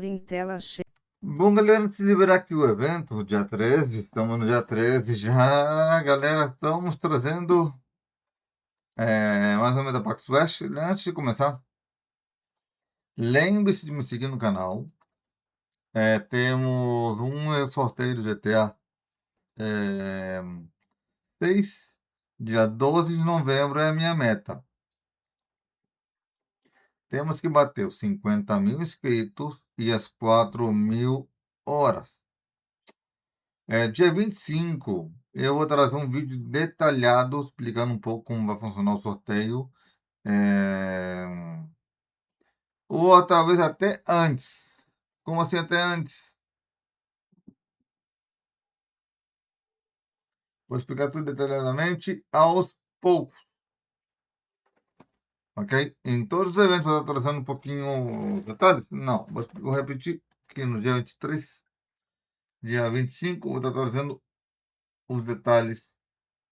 Em tela cheia. Bom, galera, antes de liberar aqui o evento, dia 13, estamos no dia 13 já, galera, estamos trazendo mais uma da Pax West. Antes de começar, lembre-se de me seguir no canal. Temos um sorteio do GTA 6, dia 12 de novembro é a minha meta. Temos que bater os 50 mil inscritos e as 4.000 horas. Dia 25, eu vou trazer um vídeo detalhado explicando um pouco como vai funcionar o sorteio. Ou talvez até antes. Como assim até antes? Vou explicar tudo detalhadamente aos poucos. Ok? Em todos os eventos eu estou trazendo um pouquinho detalhes? Não. Vou repetir que no dia 23, dia 25, eu vou estar trazendo os detalhes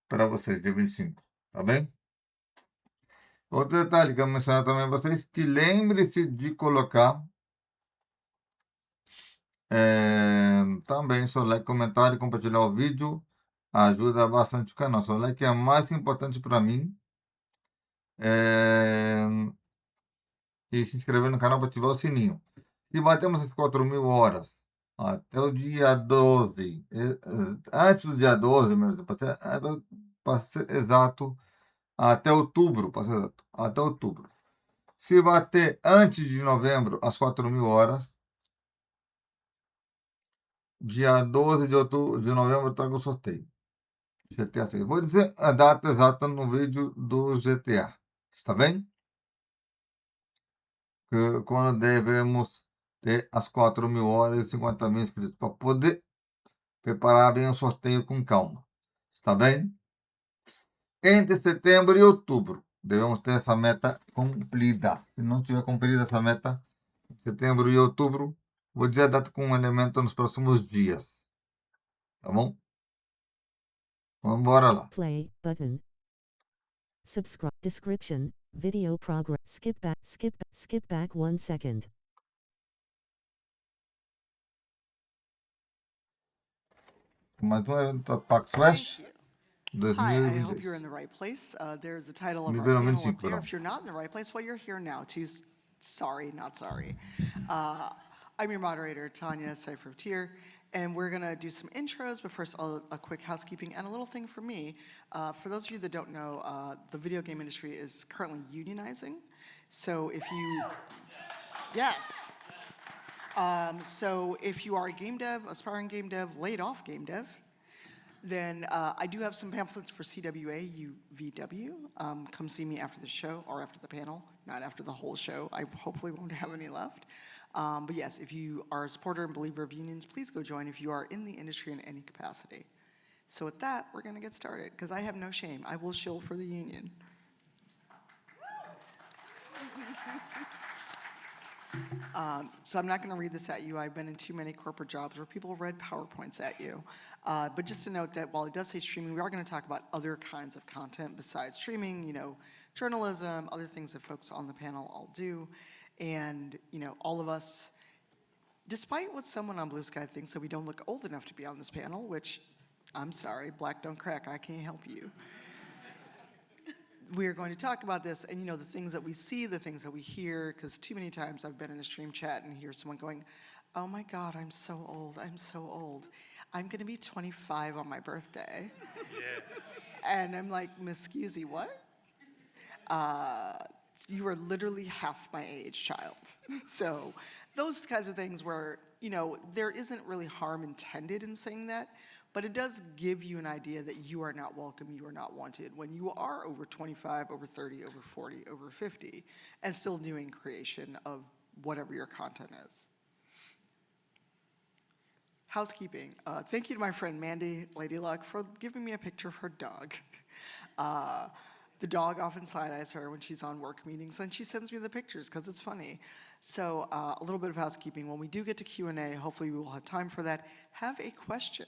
para vocês, dia 25. Tá bem? Outro detalhe que eu vou mencionar também a vocês, que lembre-se de colocar também seu like, comentário e compartilhar o vídeo. Ajuda bastante o canal. Seu like é mais importante para mim. E se inscrever no canal para ativar o sininho. Se batemos as 4.000 horas até o dia 12, antes do dia 12, mesmo, para ser exato, até outubro, para ser exato, até outubro. Se bater antes de novembro, às 4.000 horas, dia 12 de novembro, eu trago o sorteio. GTA 6. Vou dizer a data exata no vídeo do GTA. Está bem? Quando devemos ter as 4.000 horas e 50 mil inscritos para poder preparar bem o sorteio com calma. Está bem? Entre setembro e outubro, devemos ter essa meta cumprida. Se não tiver cumprida essa meta, setembro e outubro, vou dizer a data com um elemento nos próximos dias. Tá bom? Vamos embora lá. Play button. Subscribe. Description. Video progress. Skip back 1 second. Mais um evento da Pax West. Hi, I hope you're 2026. in the right place. There's the title of our Nível panel 25, up there. perdão. If you're not in the right place, well, you're here now too. Sorry, not sorry. I'm your moderator, Tanya Seifert-Tier, and we're gonna do some intros, but first a quick housekeeping and a little thing for me. For those of you that don't know, the video game industry is currently unionizing. So if you, yes. So if you are a game dev, aspiring game dev, laid off game dev, then I do have some pamphlets for CWA UVW. Come see me after the show or after the panel, not after the whole show. I hopefully won't have any left. But yes, if you are a supporter and believer of unions, please go join if you are in the industry in any capacity. So with that, we're going to get started because I have no shame. I will shill for the union. So I'm not going to read this at you. I've been in too many corporate jobs where people read PowerPoints at you. But just to note that while it does say streaming, we are going to talk about other kinds of content besides streaming, journalism, other things that folks on the panel all do. And, all of us, despite what someone on Blue Sky thinks that we don't look old enough to be on this panel, which, I'm sorry, black don't crack, I can't help you. We are going to talk about this and, the things that we see, the things that we hear, because too many times I've been in a stream chat and hear someone going, oh my God, I'm so old, I'm so old. I'm going to be 25 on my birthday. Yeah. And I'm like, Miss Scusi, what? You are literally half my age, child. So those kinds of things where, there isn't really harm intended in saying that, but it does give you an idea that you are not welcome, you are not wanted when you are over 25, over 30, over 40, over 50, and still doing creation of whatever your content is. Housekeeping. Thank you to my friend Mandy Lady Luck for giving me a picture of her dog. The dog often side-eyes her when she's on work meetings, and she sends me the pictures because it's funny. So a little bit of housekeeping. When we do get to Q&A, hopefully we will have time for that. Have a question.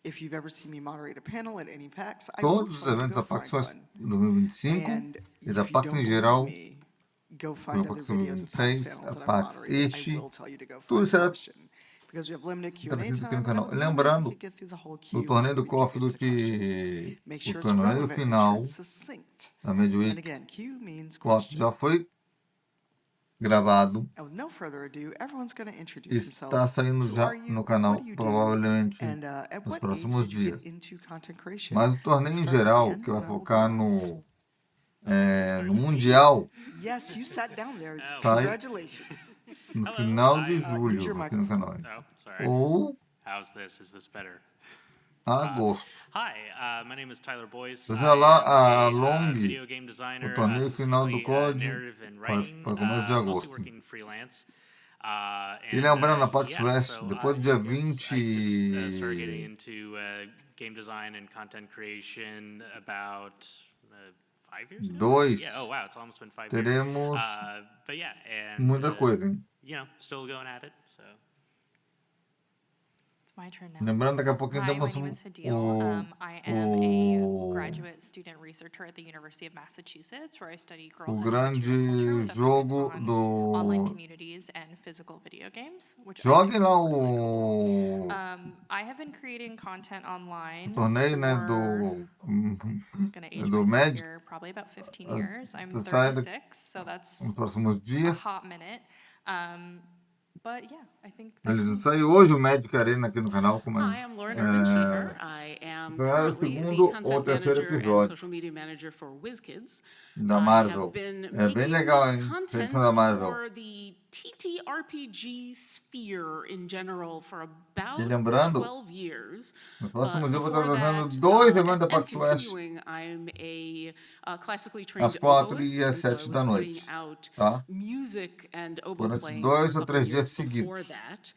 If you've ever seen me moderate a panel at any PAX, I will Todos os tell you to eventos go da Pax find West one. 2025 And e da if you Pax don't em believe geral me, go no find other próximo videos of Pat's 26, panels a that I've Pax moderated. I este, will tell you to go tudo find a será question because we have limited Q&A transmitido aqui no time, and I canal. would love it if we Lembrando, could get through the whole do queue torneio do before we could cofre get do to questions. que Make o sure it's torneio relevant, make sure final it's succinct. da And Midweek again, Q means 4 question. já foi gravado. And with no further ado, everyone's going to introduce Está themselves. saindo Who já are you? no What canal, do you do? provavelmente And at nos what age próximos did you dias. get into content creation? Mas o torneio em Start at the geral, end, que vai and I will focar go on. no Mundial, Yes, you sat down there. sai Congratulations. no Hello, final de hi. Use julho your aqui no canal. Oh, sorry. Ou How's this? Is this better? agosto. Hi, my name is Tyler Boyce. Veja I lá am a a long, video game o designer, torneio final do specifically COD narrative and vai writing, para começo de mostly agosto. working freelance. E lembrando, a Pax Yeah, West, so depois do dia I just started getting 20, into game design and content creation about 5 years ago. Dois. Yeah. Oh wow, it's almost been 5 teremos years. But yeah, and muita coisa, hein? you know, still going at it. So. It's my turn now. Lembrando, daqui a pouquinho Hi, my temos name is Hadil. I am a graduate student researcher at the University of Massachusetts, where I study girl grande culture with a focus jogo on do... online communities and physical video games, which I Jogue think is lá really cool. o I have been creating content online torneio, né, for, I'm gonna age do myself Magic. here, probably about 15 years. I'm Sai 36, so that's nos próximos a dias. hot minute. But yeah, I think Ele that's saiu hoje o Magic Arena aqui no canal. Como Hi, I'm Lauren Irvin Cheever. I am currently the segundo ou content terceiro manager and episódio social media manager for WizKids. da I Marvel. have been É bem making legal, hein? content Edição da Marvel. for the TTRPG sphere in general for about E lembrando, 12 years. nos próximos dias eu vou estar Before organizando that, 2 eventos da and Pax West continuing, I'm a classically trained às 4 oboist, e às and so I 7 was da putting noite, out tá? music and oboe Durante playing 2 for ou a couple 3 dias years seguidos. before that,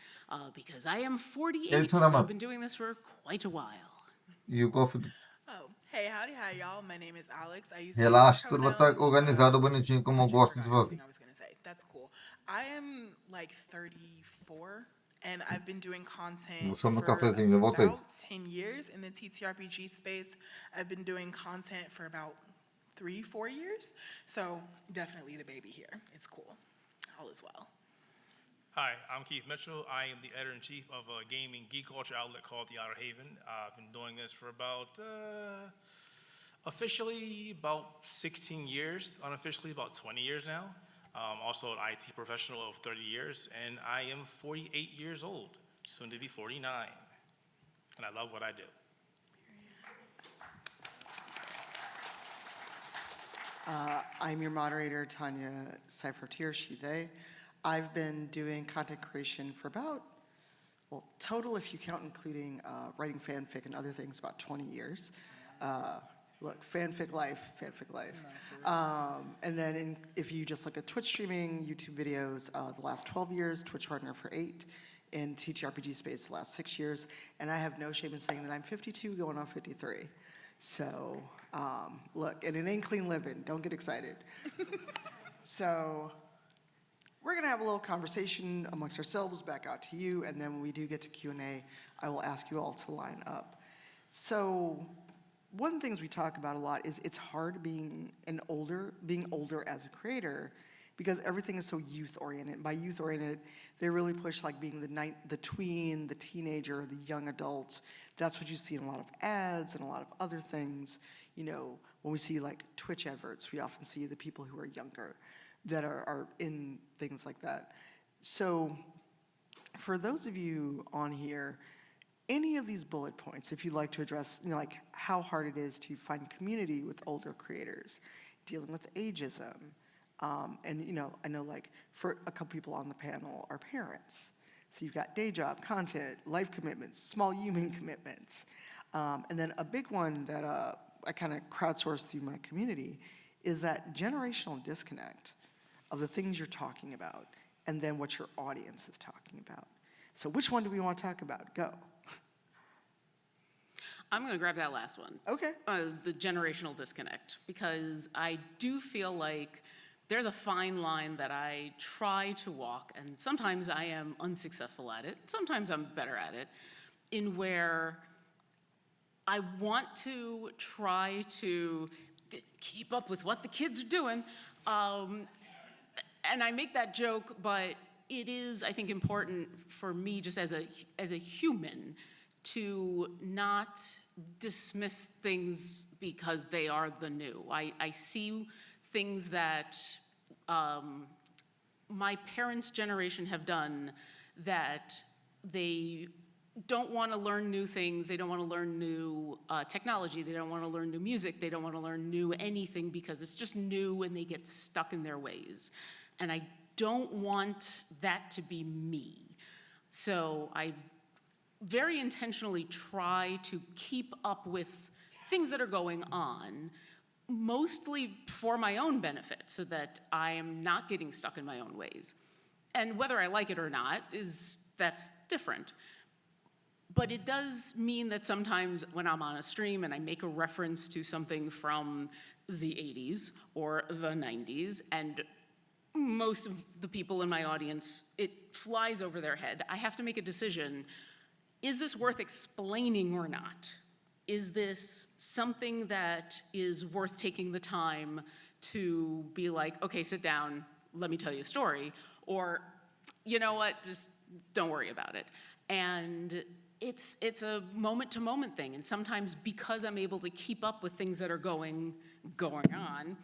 because I am 48, Edição so da I've Marvel. been doing this for quite a while. E o cofre do... Oh, hey, howdy, hi, y'all. My name is Alex. I use Relaxa, tudo vai estar organizado bonitinho, como eu gosto de fazer. I was gonna say. That's cool. I am like 34, and I've been doing content Vou só no for cafezinho, já voltei. about 10 years in the TTRPG space. I've been doing content for about 3, 4 years. So definitely the baby here. It's cool. All is well. Hi, I'm Keith Mitchell. I am the editor-in-chief of a gaming geek culture outlet called The Outer Haven. I've been doing this for about, officially about 16 years, unofficially about 20 years now. Also an IT professional of 30 years, and I am 48 years old, soon to be 49. And I love what I do. I'm your moderator, Tanya Seifertier, she, they. I've been doing content creation for about, well, total, if you count including writing fanfic and other things, about 20 years. Look, fanfic life, fanfic life. And then if you just look at Twitch streaming, YouTube videos, the last 12 years, Twitch partner for 8, in TTRPG space the last 6 years. And I have no shame in saying that I'm 52 going on 53. So, look, and it ain't clean living, don't get excited. So, we're gonna have a little conversation amongst ourselves, back out to you, and then when we do get to Q&A, I will ask you all to line up. So, one of the things we talk about a lot is it's hard being older as a creator, because everything is so youth-oriented. By youth-oriented, they really push like being the tween, the teenager, the young adult. That's what you see in a lot of ads and a lot of other things. You know, when we see like Twitch adverts, we often see the people who are younger that are in things like that. So for those of you on here, any of these bullet points, if you'd like to address, you know, like how hard it is to find community with older creators, dealing with ageism, and you know, I know like for a couple people on the panel are parents. So you've got day job, content, life commitments, small human commitments. And then a big one that I kind of crowdsourced through my community is that generational disconnect of the things you're talking about and then what your audience is talking about. So which one do we want to talk about? Go. I'm going to grab that last one. Okay. The generational disconnect, because I do feel like there's a fine line that I try to walk, and sometimes I am unsuccessful at it, sometimes I'm better at it, in where I want to try to keep up with what the kids are doing, and I make that joke, but it is, I think, important for me just as a human to not dismiss things because they are the new. I see things that my parents' generation have done that they don't want to learn new things, they don't want to learn new technology, they don't want to learn new music, they don't want to learn new anything because it's just new and they get stuck in their ways. And I don't want that to be me. So I very intentionally try to keep up with things that are going on, mostly for my own benefit, so that I am not getting stuck in my own ways. And whether I like it or not, that's different. But it does mean that sometimes when I'm on a stream and I make a reference to something from the 80s or the 90s, and most of the people in my audience, it flies over their head, I have to make a decision. Is this worth explaining or not? Is this something that is worth taking the time to be like, okay, sit down, let me tell you a story, or you know what, just don't worry about it. And it's a moment-to-moment thing, and sometimes because I'm able to keep up with things that are going on,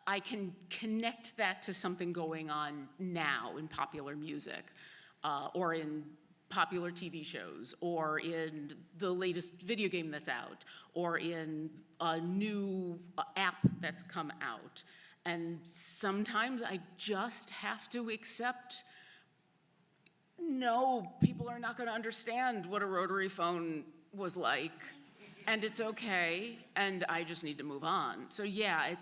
I can connect that to something going on now in popular music, or in popular TV shows, or in the latest video game that's out, or in a new app that's come out. And sometimes I just have to accept, no, people are not gonna understand what a rotary phone was like, and it's okay, and I just need to move on. So yeah,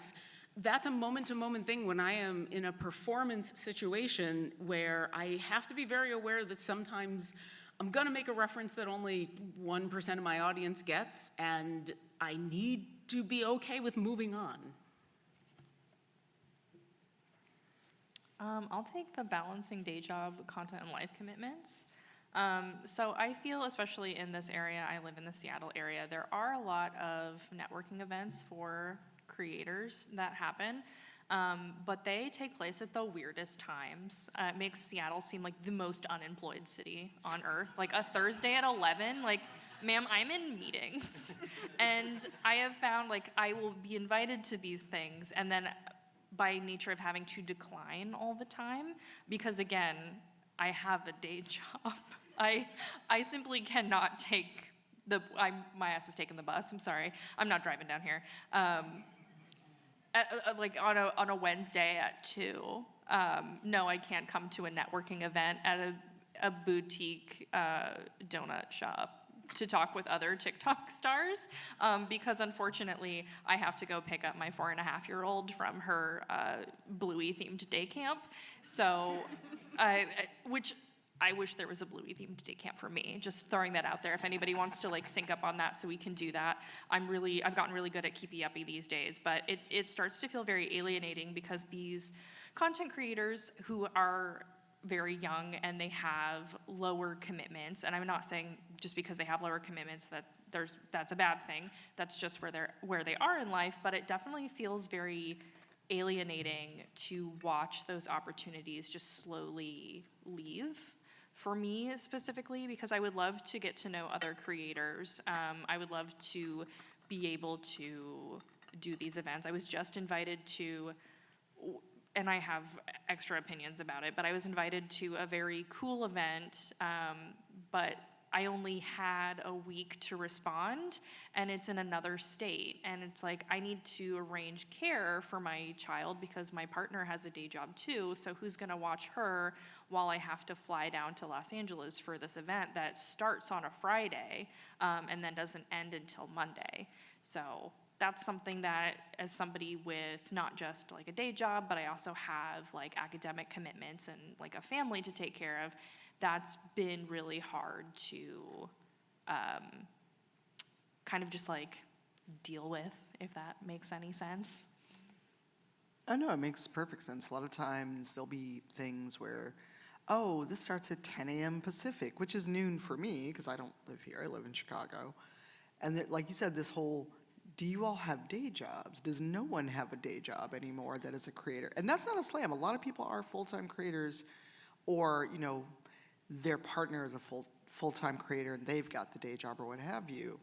that's a moment-to-moment thing when I am in a performance situation where I have to be very aware that sometimes I'm gonna make a reference that only 1% of my audience gets, and I need to be okay with moving on. I'll take the balancing day job, content, and life commitments. So I feel, especially in this area, I live in the Seattle area, there are a lot of networking events for creators that happen, but they take place at the weirdest times. It makes Seattle seem like the most unemployed city on earth. Like a Thursday at 11, like, ma'am, I'm in meetings. And I have found, like, I will be invited to these things, and then by nature of having to decline all the time, because again, I have a day job. I simply cannot take my ass is taking the bus, I'm sorry. I'm not driving down here. Like on a Wednesday at 2, no, I can't come to a networking event at a boutique donut shop to talk with other TikTok stars, because unfortunately I have to go pick up my 4.5-year-old from her Bluey themed day camp. So, which I wish there was a Bluey themed day camp for me. Just throwing that out there. If anybody wants to like sync up on that, so we can do that. I've gotten really good at keepy uppy these days, but it starts to feel very alienating because these content creators who are very young and they have lower commitments, and I'm not saying just because they have lower commitments that's a bad thing. That's just where they are in life, but it definitely feels very alienating to watch those opportunities just slowly leave. For me specifically, because I would love to get to know other creators. I would love to be able to do these events. I was just invited to, and I have extra opinions about it, but I was invited to a very cool event, but I only had a week to respond, and it's in another state. And it's like, I need to arrange care for my child because my partner has a day job too, so who's gonna watch her while I have to fly down to Los Angeles for this event that starts on a Friday, and then doesn't end until Monday. So that's something that, as somebody with not just like a day job, but I also have like academic commitments and like a family to take care of, that's been really hard to kind of just like deal with, if that makes any sense. I know it makes perfect sense. A lot of times there'll be things where, oh, this starts at 10 a.m. Pacific, which is noon for me because I don't live here. I live in Chicago. And like you said, this whole do you all have day jobs? Does no one have a day job anymore that is a creator? And that's not a slam. A lot of people are full-time creators, or, you know, their partner is a full-time creator and they've got the day job or what have you.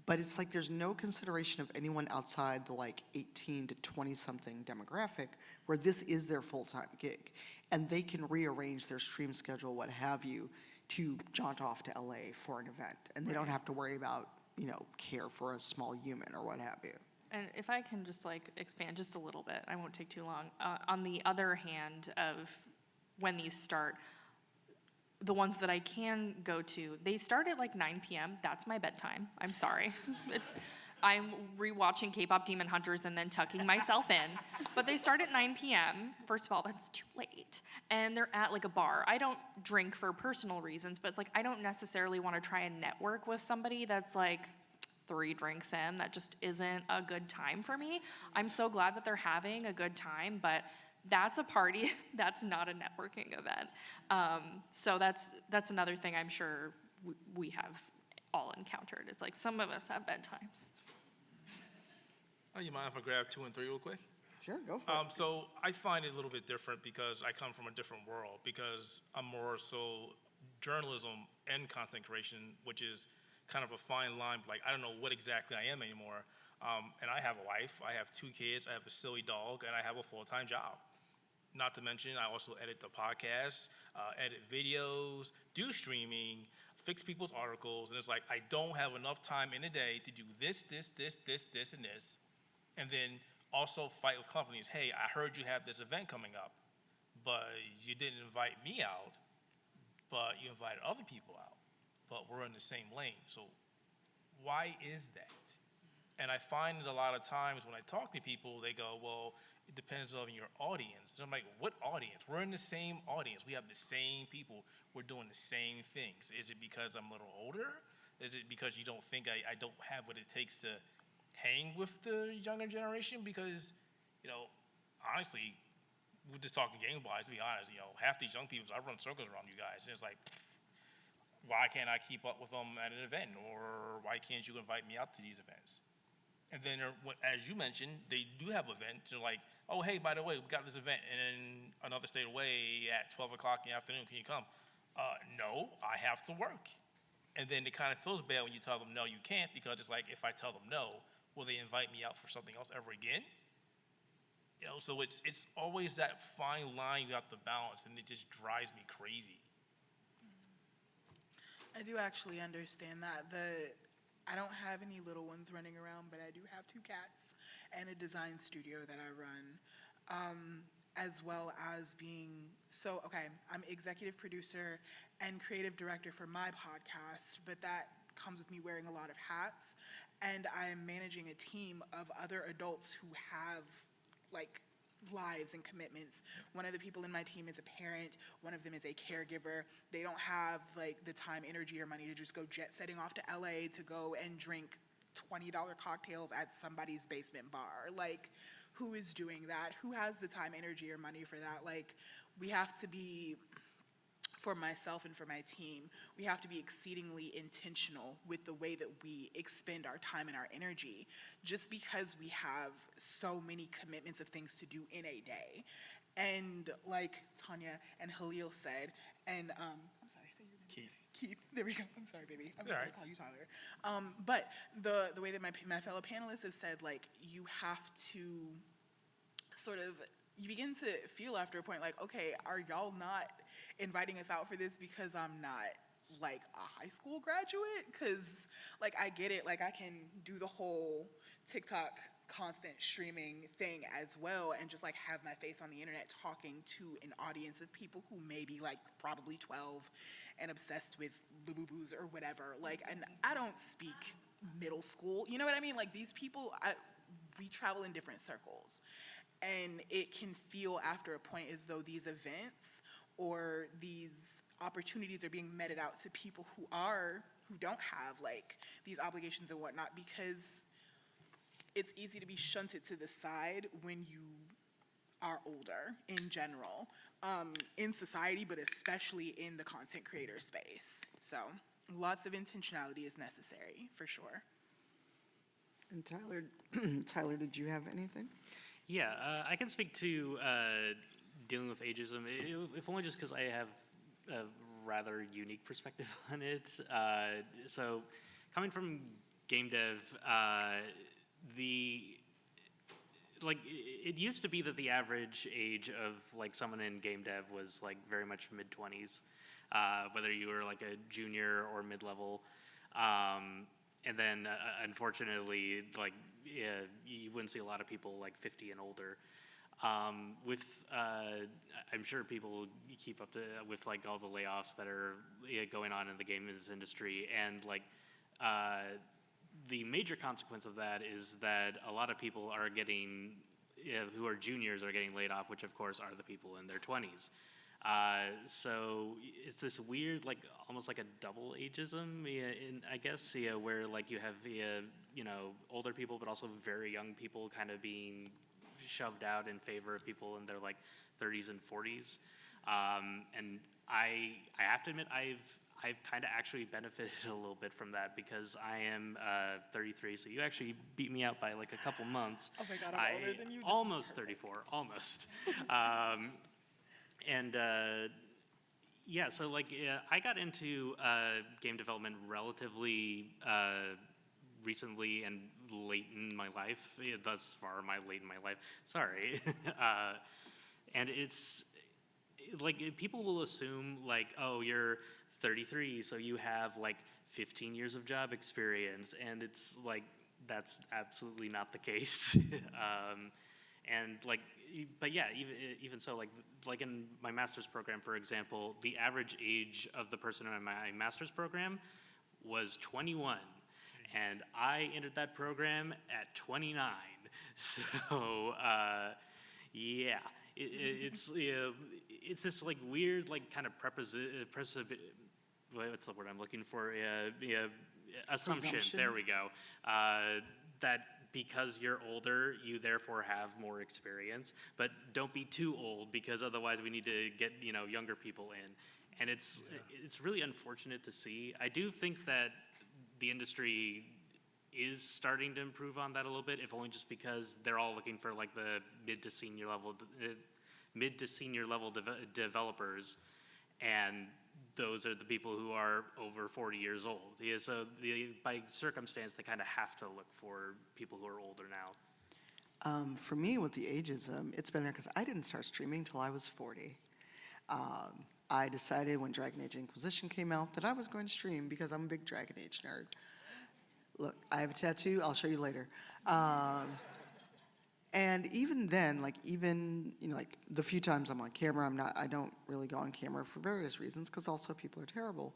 But it's like there's no consideration of anyone outside the like 18 to 20-something demographic where this is their full-time gig. And they can rearrange their stream schedule, what have you, to jaunt off to LA for an event. And they don't have to worry about, you know, care for a small human or what have you. And if I can just like expand just a little bit, I won't take too long. On the other hand of when these start, the ones that I can go to, they start at like 9 p.m. That's my bedtime. I'm sorry. I'm rewatching K-pop Demon Hunters and then tucking myself in. But they start at 9 p.m. First of all, that's too late. And they're at like a bar. I don't drink for personal reasons, but it's like I don't necessarily want to try and network with somebody that's like 3 drinks in. That just isn't a good time for me. I'm so glad that they're having a good time, but that's a party. That's not a networking event. So that's another thing I'm sure we have all encountered. It's like some of us have bedtimes. Oh, you mind if I grab 2 and 3 real quick? Sure, go for it. So I find it a little bit different because I come from a different world, because I'm more so journalism and content creation, which is kind of a fine line. Like, I don't know what exactly I am anymore. And I have a wife, I have 2 kids, I have a silly dog, and I have a full-time job. Not to mention, I also edit the podcast, edit videos, do streaming, fix people's articles, and it's like I don't have enough time in a day to do this, and this, and then also fight with companies. Hey, I heard you have this event coming up, but you didn't invite me out, but you invited other people out, but we're in the same lane. So why is that? And I find that a lot of times when I talk to people, they go, well, it depends on your audience. And I'm like, what audience? We're in the same audience. We have the same people. We're doing the same things. Is it because I'm a little older? Is it because you don't think I don't have what it takes to hang with the younger generation? Because, you know, honestly, we're just talking game-wise, to be honest. You know, half these young people, I run circles around you guys. And it's like, why can't I keep up with them at an event? Or why can't you invite me out to these events? And then, as you mentioned, they do have events. They're like, oh, hey, by the way, we got this event in another state away at 12 o'clock in the afternoon. Can you come? No, I have to work. And then it kind of feels bad when you tell them, no, you can't, because it's like, if I tell them no, will they invite me out for something else ever again? You know, so it's always that fine line you have to balance, and it just drives me crazy. I do actually understand that. I don't have any little ones running around, but I do have 2 cats and a design studio that I run, as well as being, I'm executive producer and creative director for my podcast, but that comes with me wearing a lot of hats, and I am managing a team of other adults who have, like, lives and commitments. One of the people in my team is a parent, one of them is a caregiver. They don't have like the time, energy, or money to just go jet setting off to LA to go and drink $20 cocktails at somebody's basement bar. Like, who is doing that? Who has the time, energy, or money for that? Like, we have to be, for myself and for my team, we have to be exceedingly intentional with the way that we expend our time and our energy, just because we have so many commitments of things to do in a day. And like Tanya and Halil said, and I'm sorry, say your name. Keith, there we go. I'm sorry, baby. I'm going to call you Tyler. But the way that my fellow panelists have said, like, you have to sort of, you begin to feel after a point like, okay, are y'all not inviting us out for this because I'm not like a high school graduate? Because like, I get it, like I can do the whole TikTok constant streaming thing as well and just like have my face on the internet talking to an audience of people who may be like probably 12 and obsessed with Labubu's or whatever. Like, and I don't speak middle school, you know what I mean? Like, these people, we travel in different circles. And it can feel after a point as though these events or these opportunities are being meted out to people who don't have like these obligations and whatnot, because it's easy to be shunted to the side when you are older in general, in society, but especially in the content creator space. So lots of intentionality is necessary, for sure. And Tyler, Tyler, did you have anything? Yeah, I can speak to dealing with ageism, if only just because I have a rather unique perspective on it. So, coming from game dev, the like it used to be that the average age of like someone in game dev was like very much mid-20s, whether you were like a junior or mid-level. And then unfortunately, like you wouldn't see a lot of people like 50 and older. I'm sure people keep up to with like all the layoffs that are going on in the games industry, and like the major consequence of that is that a lot of people are getting, who are juniors, are getting laid off, which of course are the people in their 20s. So it's this weird, like almost like a double ageism, I guess, where like you have, older people, but also very young people kind of being shoved out in favor of people in their like 30s and 40s. And I have to admit, I've kind of actually benefited a little bit from that because I am 33, so you actually beat me out by like a couple months. Oh my God, I'm older than you. This is Almost perfect. 34, almost. And yeah, so like I got into game development relatively recently and late in my life. Thus far, late in my life. Sorry. And it's like people will assume like, oh, you're 33, so you have like 15 years of job experience, and it's like that's absolutely not the case. And like, but yeah, even so, like in my master's program, for example, the average age of the person in my master's program was 21, and I entered that program at 29. So yeah, it's this like weird like kind of what's the word I'm looking for? Assumption. Presumption. There we go. That because you're older, you therefore have more experience, but don't be too old because otherwise we need to get younger people in, and it's really unfortunate to see. I do think that the industry is starting to improve on that a little bit, if only just because they're all looking for like the mid to senior level developers, and those are the people who are over 40 years old. Yeah, so by circumstance, they kind of have to look for people who are older now. For me, with the ageism, it's been there because I didn't start streaming till I was 40. I decided when Dragon Age Inquisition came out that I was going to stream because I'm a big Dragon Age nerd. Look, I have a tattoo. I'll show you later. And even then, like like the few times I'm on camera, I don't really go on camera for various reasons because also people are terrible.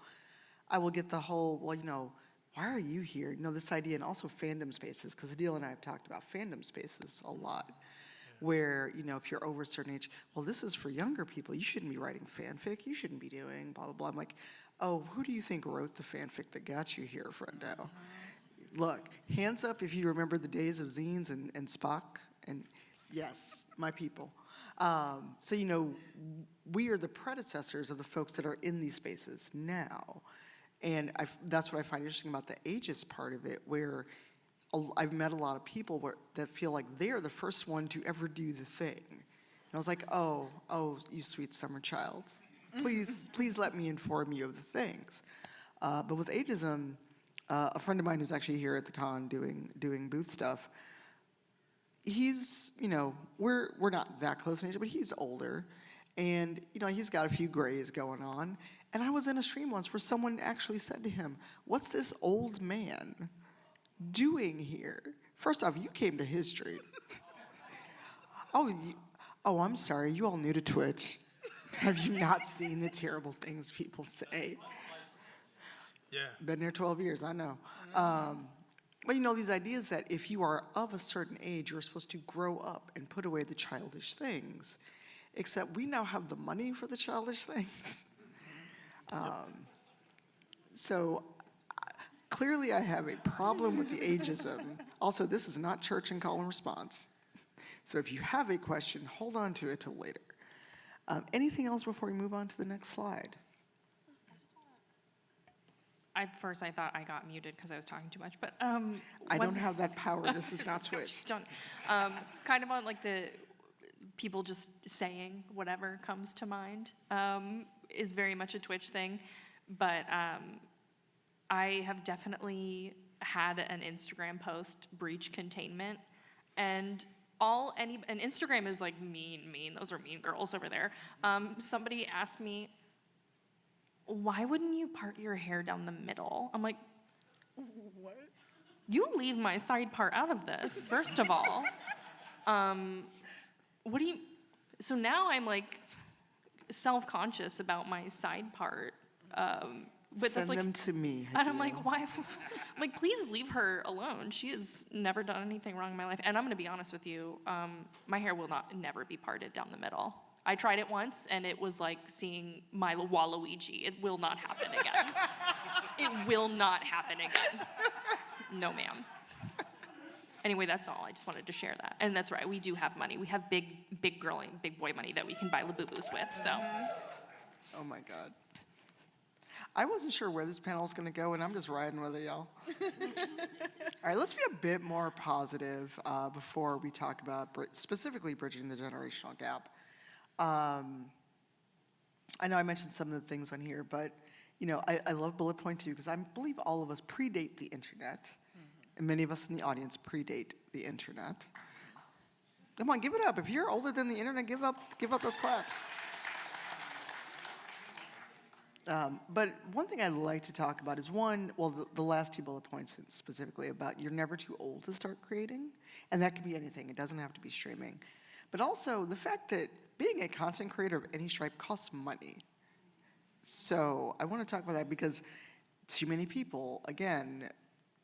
I will get the whole, well, why are you here? This idea, and also fandom spaces, because Adil and I have talked about fandom spaces a lot, where, if you're over a certain age, well, this is for younger people. You shouldn't be writing fanfic. You shouldn't be doing blah, blah, blah. I'm like, oh, who do you think wrote the fanfic that got you here, friendo? Look, hands up if you remember the days of zines and Spock. And yes, my people. So, we are the predecessors of the folks that are in these spaces now. And that's what I find interesting about the ageist part of it, where I've met a lot of people that feel like they're the first one to ever do the thing. And I was like, oh, you sweet summer child. Please let me inform you of the things. But with ageism, a friend of mine who's actually here at the con doing booth stuff, he's, we're not that close in age, but he's older. And, he's got a few grays going on. And I was in a stream once where someone actually said to him, what's this old man doing here? First off, you came to his stream. Oh, I'm sorry, you all new to Twitch. Have you not seen the terrible things people say? Yeah. Been there 12 years, I know. But these ideas that if you are of a certain age, you're supposed to grow up and put away the childish things. Except we now have the money for the childish things. So clearly I have a problem with the ageism. Also, this is not church and call and response. So if you have a question, hold on to it till later. Anything else before we move on to the next slide? At first I thought I got muted because I was talking too much, but I don't have that power. This is not Twitch. Don't. Kind of on like the people just saying whatever comes to mind is very much a Twitch thing, but I have definitely had an Instagram post breach containment, and and Instagram is like mean. Those are mean girls over there. Somebody asked me, why wouldn't you part your hair down the middle? I'm like, What? you leave my side part out of this, first of all. What do you, so now I'm like self-conscious about my side part. But Send that's like, them to me. and I'm like, why? I'm like, please leave her alone. She has never done anything wrong in my life. And I'm gonna be honest with you, my hair will never be parted down the middle. I tried it once, and it was like seeing my Waluigi. It will not happen again. It will not happen again. No, ma'am. Anyway, that's all. I just wanted to share that. And that's right, we do have money. We have big boy money that we can buy Labubus with, so. Oh my God. I wasn't sure where this panel was going to go, and I'm just riding with it, y'all. All right, let's be a bit more positive before we talk about specifically bridging the generational gap. I know I mentioned some of the things on here, but you know, I love bullet point 2 because I believe all of us predate the internet, and many of us in the audience predate the internet. Come on, give it up. If you're older than the internet, give up those claps. But one thing I'd like to talk about is the last 2 bullet points specifically about you're never too old to start creating. And that could be anything. It doesn't have to be streaming. But also the fact that being a content creator of any stripe costs money. So I want to talk about that because too many people, again,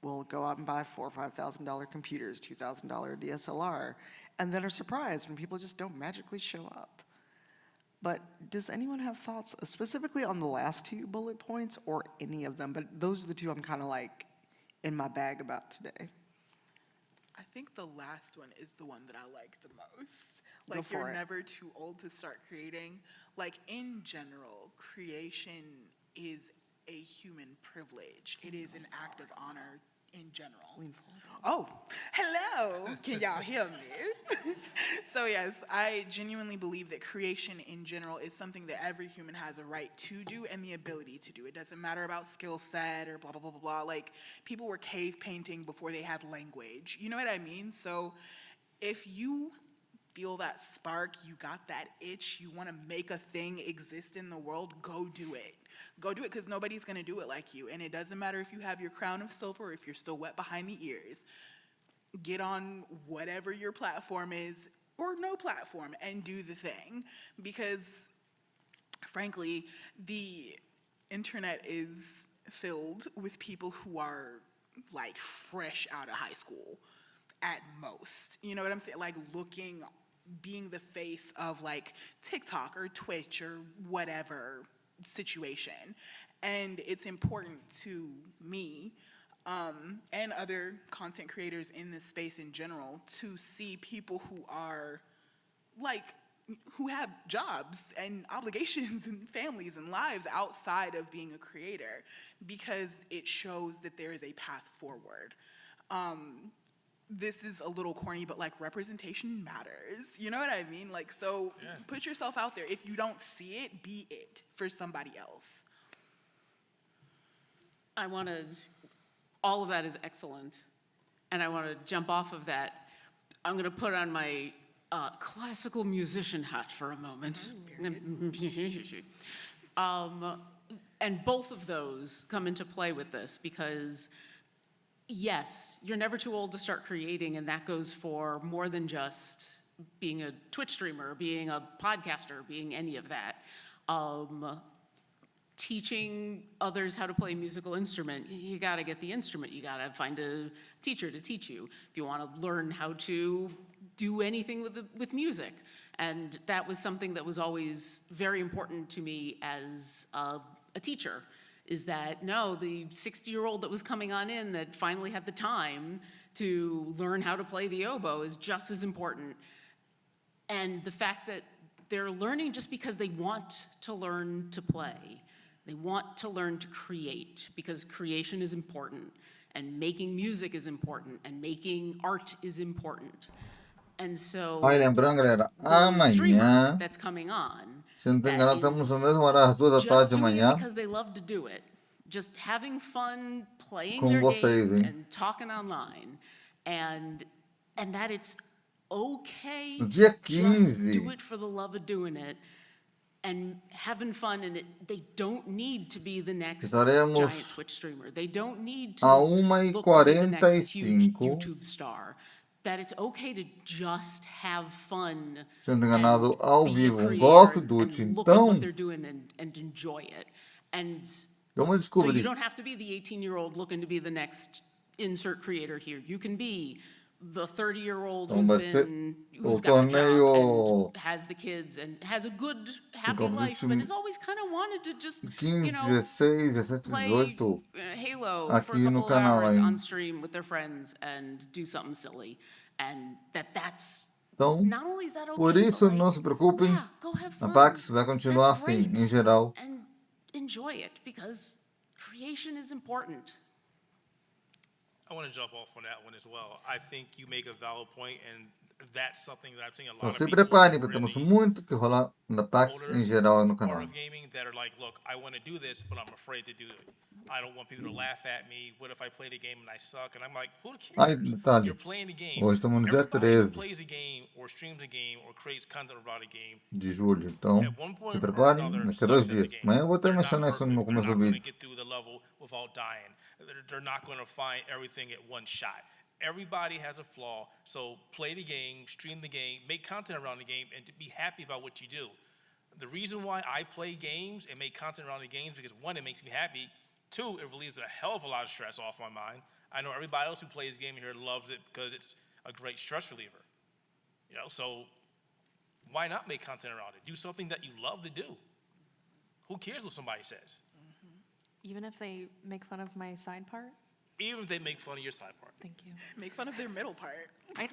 will go out and buy $4,000 or $5,000 computers, $2,000 DSLR, and then are surprised when people just don't magically show up. But does anyone have thoughts specifically on the last 2 bullet points or any of them? But those are the 2 I'm kind of like in my bag about today. I think the last one is the one that I like the most. Go Like, for you're it. never too old to start creating. Like, in general, creation is a human privilege. It is an act of honor in general. Lean forward. Oh, hello. Can y'all hear me? So yes, I genuinely believe that creation in general is something that every human has a right to do and the ability to do. It doesn't matter about skill set or blah, blah, blah, blah, blah. Like, people were cave painting before they had language. You know what I mean? So if you feel that spark, you got that itch, you want to make a thing exist in the world, go do it. Go do it, because nobody's going to do it like you. And it doesn't matter if you have your crown of silver or if you're still wet behind the ears. Get on whatever your platform is, or no platform, and do the thing. Because, frankly, the internet is filled with people who are, like, fresh out of high school, at most. You know what I'm saying? Like, being the face of, like, TikTok or Twitch or whatever situation. And it's important to me and other content creators in this space in general to see people who are, like, who have jobs and obligations and families and lives outside of being a creator, because it shows that there is a path forward. This is a little corny, but, like, representation matters. You know what I mean? Like, so put yourself out there. If you don't see it, be it for somebody else. All of that is excellent. And I want to jump off of that. I'm going to put on my classical musician hat for a moment. And both of those come into play with this because, yes, you're never too old to start creating, and that goes for more than just being a Twitch streamer, being a podcaster, being any of that. Teaching others how to play a musical instrument, you gotta get the instrument. You gotta find a teacher to teach you if you wanna learn how to do anything with music. And that was something that was always very important to me as a teacher, is that, no, the 60-year-old that was coming on in that finally had the time to learn how to play the oboe is just as important. And the fact that they're learning just because they want to learn to play. They want to learn to create because creation is important and making music is important and making art is important. And so Aí, lembrando, galera, the streamer amanhã, that's coming on, se não tô that enganado, estamos no is mesmo horário, às 2 da tarde just de doing it manhã, because they love to do it, just having fun, playing com their vocês, game hein? and talking online, and that it's okay No dia to just 15, do it for the love of doing it and having fun, and they don't need to be the next estaremos giant Twitch streamer. They don't need a to 1h45, look to be the next huge YouTube star. That it's okay to just have fun sendo enganado ao be a vivo, creator golpe and do Twitch. look at what Então, they're doing and enjoy it. And vamos so you descobrir. don't have to be the 18-year-old looking to be the next insert creator here. You can be the 30-year-old Então vai ser o who's got a job torneio and has the kids and has a good, happy Golpe do life, but Time has always kind of wanted to just, 15, you know, 16, 17, play 18. Halo for a Aqui no couple of canal hours ainda. on stream with their friends and do something silly. And that's Então, not only is that okay, por but isso, like, não se preocupem, yeah, go have a fun. PAX vai continuar That's assim, great. em geral. And enjoy it because creation is important. I want to jump off on that one as well. I think you make a valid point, and that's something that I've seen a lot Então, of se people preparem, who porque are in temos the muito que rolar na PAX older em geral no part canal. of gaming that are like, look, I want to do this, but I'm afraid to do it. I don't want people to laugh at me. What if I play the game and I suck? And I'm like, who Aí, cares? detalhe, You're playing the game. hoje estamos no dia Everybody who 13 plays a game or streams a game or creates content about a game, de julho. Então, at one point se or preparem, another, daqui a 2 sucks at the dias. game. Amanhã eu vou até They're not mencionar isso no perfect. They're começo do not going to vídeo. get through the level without dying. They're not going to find everything at one shot. Everybody has a flaw, so play the game, stream the game, make content around the game, and to be happy about what you do. The reason why I play games and make content around the games because one, it makes me happy. Two, it relieves a hell of a lot of stress off my mind. I know everybody else who plays gaming here loves it because it's a great stress reliever. You know, so why not make content around it? Do something that you love to do. Who cares what somebody says? Even if they make fun of my side part? Even if they make fun of your side part. Thank you. Make fun of their middle part. I,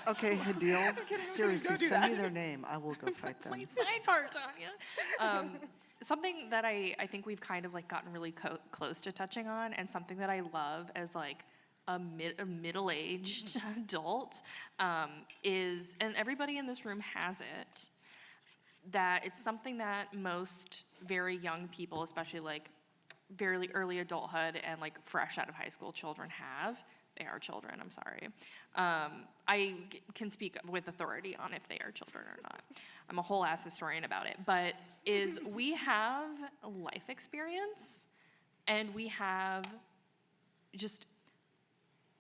Okay, Hadil, seriously, Don't do send me that. their name. I will go fight them. my side part, Tanya. Something that I think we've kind of like gotten really close to touching on, and something that I love as like a middle-aged adult is, and everybody in this room has it, that it's something that most very young people, especially like very early adulthood and like fresh out of high school children have. They are children, I'm sorry. I can speak with authority on if they are children or not. I'm a whole ass historian about it, but is we have life experience and we have just,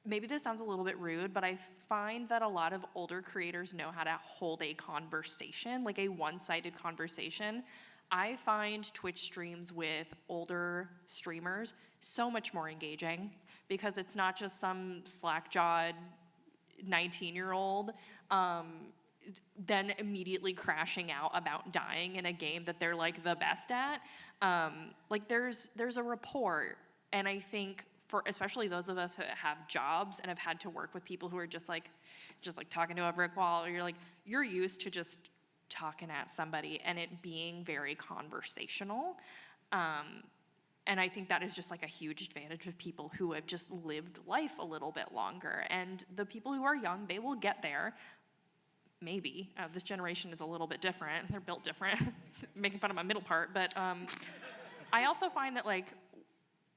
maybe this sounds a little bit rude, but I find that a lot of older creators know how to hold a conversation, like a one-sided conversation. I find Twitch streams with older streamers so much more engaging because it's not just some slack-jawed 19-year-old then immediately crashing out about dying in a game that they're like the best at. Like there's a rapport, and I think for especially those of us who have jobs and have had to work with people who are just like talking to a brick wall, or you're used to just talking at somebody and it being very conversational. And I think that is just like a huge advantage of people who have just lived life a little bit longer. And the people who are young, they will get there. Maybe. This generation is a little bit different. They're built different. Making fun of my middle part. But I also find that like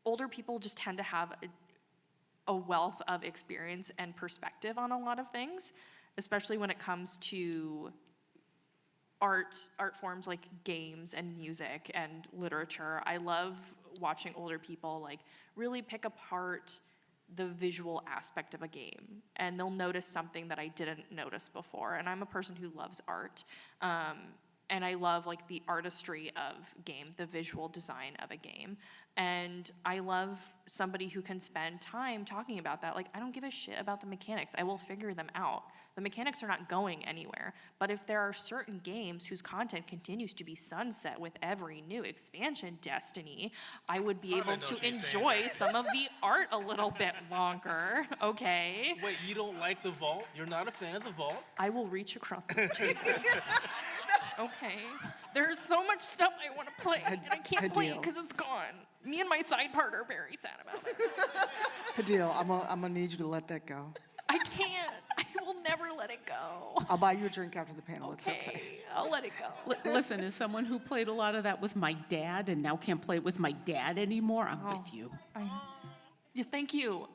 older people just tend to have a wealth of experience and perspective on a lot of things, especially when it comes to art forms like games and music and literature. I love watching older people like really pick apart the visual aspect of a game, and they'll notice something that I didn't notice before. And I'm a person who loves art, and I love like the artistry of game, the visual design of a game. And I love somebody who can spend time talking about that. Like, I don't give a shit about the mechanics. I will figure them out. The mechanics are not going anywhere. But if there are certain games whose content continues to be sunset with every new expansion, Destiny, I would be able to enjoy some of the art a little bit longer, okay? Wait, you don't like the vault? You're not a fan of the vault? I will reach across this table. Okay. There's so much stuff I want to play, and I can't play it Hadil. because it's gone. Me and my side part are very sad about it. Hadil, I'm gonna need you to let that go. I can't. I will never let it go. I'll buy you a drink after the panel. It's okay. Okay, I'll let it go. Listen, as someone who played a lot of that with my dad and now can't play it with my dad anymore, I'm with you. Yeah, thank you.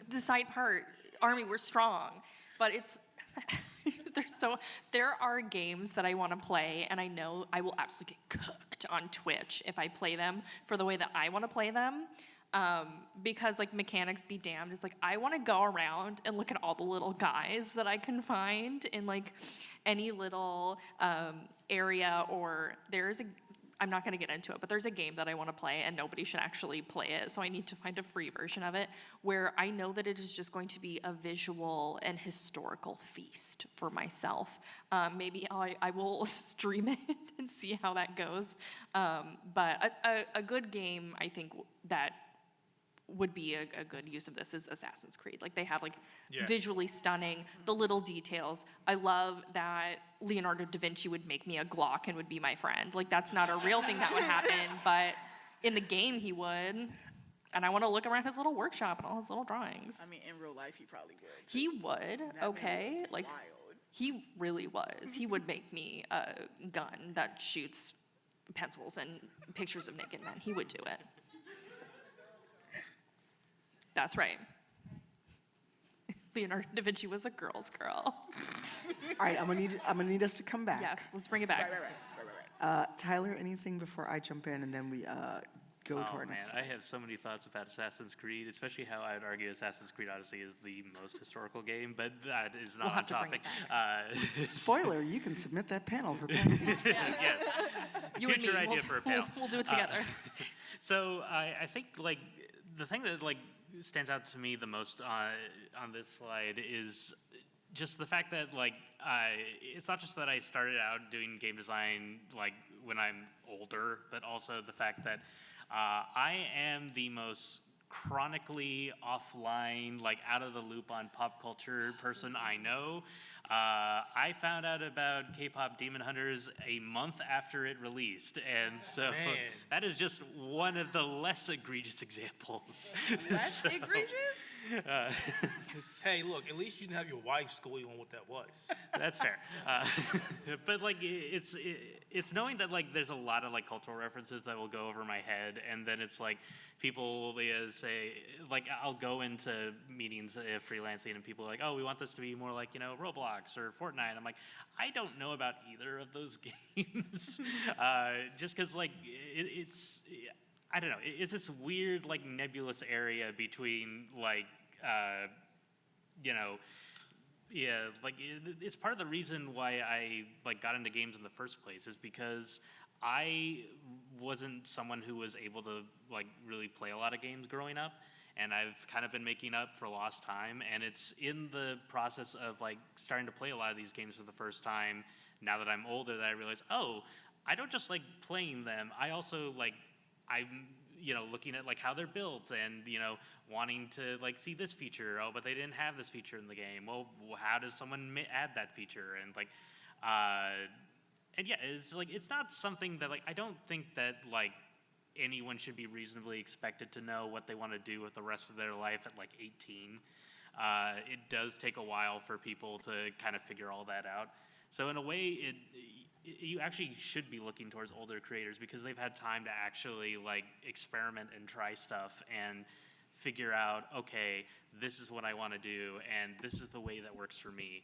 The side part, Army, we're strong, but it's there are games that I want to play, and I know I will absolutely get cooked on Twitch if I play them for the way that I want to play them. Because like mechanics be damned, it's like I want to go around and look at all the little guys that I can find in like any little area, or I'm not going to get into it, but there's a game that I want to play and nobody should actually play it. So I need to find a free version of it where I know that it is just going to be a visual and historical feast for myself. Maybe I will stream it and see how that goes. But a good game, I think, that would be a good use of this is Assassin's Creed. Like they have like visually stunning, the little details. I love that Leonardo da Vinci would make me a Glock and would be my friend. Like that's not a real thing that would happen, but in the game he would. And I want to look around his little workshop and all his little drawings. I mean, in real life, he probably would. He would, That man okay. was Like wild. he really was. He would make me a gun that shoots pencils and pictures of naked men. He would do it. That's right. Leonardo da Vinci was a girl's girl. All right, I'm gonna need us to come back. Yes, let's bring it back. Right. Tyler, anything before I jump in and then we go to Oh our man, next? I have so many thoughts about Assassin's Creed, especially how I would argue Assassin's Creed Odyssey is the most historical game, but that is not We'll on have to bring topic. it Spoiler: you can submit that panel for Pansy. Yes. You and me, Future idea for a panel. we'll do it together. So I think like the thing that like stands out to me the most on this slide is just the fact that like it's not just that I started out doing game design like when I'm older, but also the fact that I am the most chronically offline, like out of the loop on pop culture person I know. I found out about K-pop Demon Hunters a month after it released, and so Man. that is just one of the less egregious examples. Less So, egregious? Hey, look, at least you didn't have your wife school you on what that was. That's fair. But like it's knowing that like there's a lot of like cultural references that will go over my head, and then it's like people will say like I'll go into meetings freelancing and people are like, oh, we want this to be more like Roblox or Fortnite. I'm like, I don't know about either of those games, just because like it's. I don't know. It's this weird, like, nebulous area between, like, it's part of the reason why I, like, got into games in the first place is because I wasn't someone who was able to, like, really play a lot of games growing up. And I've kind of been making up for lost time. And it's in the process of, like, starting to play a lot of these games for the first time, now that I'm older, that I realize, oh, I don't just like playing them. I also, like, I'm, looking at like how they're built and, wanting to like see this feature. Oh, but they didn't have this feature in the game. Well, how does someone add that feature? And like, and yeah, it's like, it's not something that like, I don't think that like anyone should be reasonably expected to know what they want to do with the rest of their life at like 18. It does take a while for people to kind of figure all that out. So in a way, you actually should be looking towards older creators because they've had time to actually like experiment and try stuff and figure out, okay, this is what I want to do and this is the way that works for me.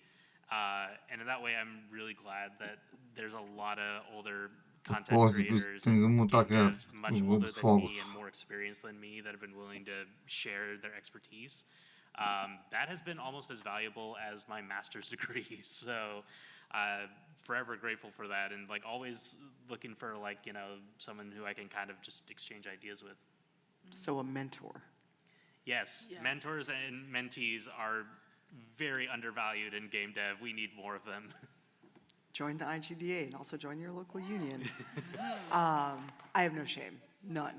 And in that way, I'm really glad that there's a lot of older content Pode, creators, tem que mutar aqui devs much os older than fogos. me and more experienced than me that have been willing to share their expertise. That has been almost as valuable as my master's degree. So forever grateful for that, and like always looking for like someone who I can kind of just exchange ideas with. So a mentor. Yes, Yes. mentors and mentees are very undervalued in game dev. We need more of them. Join the IGDA and also join your local union. I have no shame, none.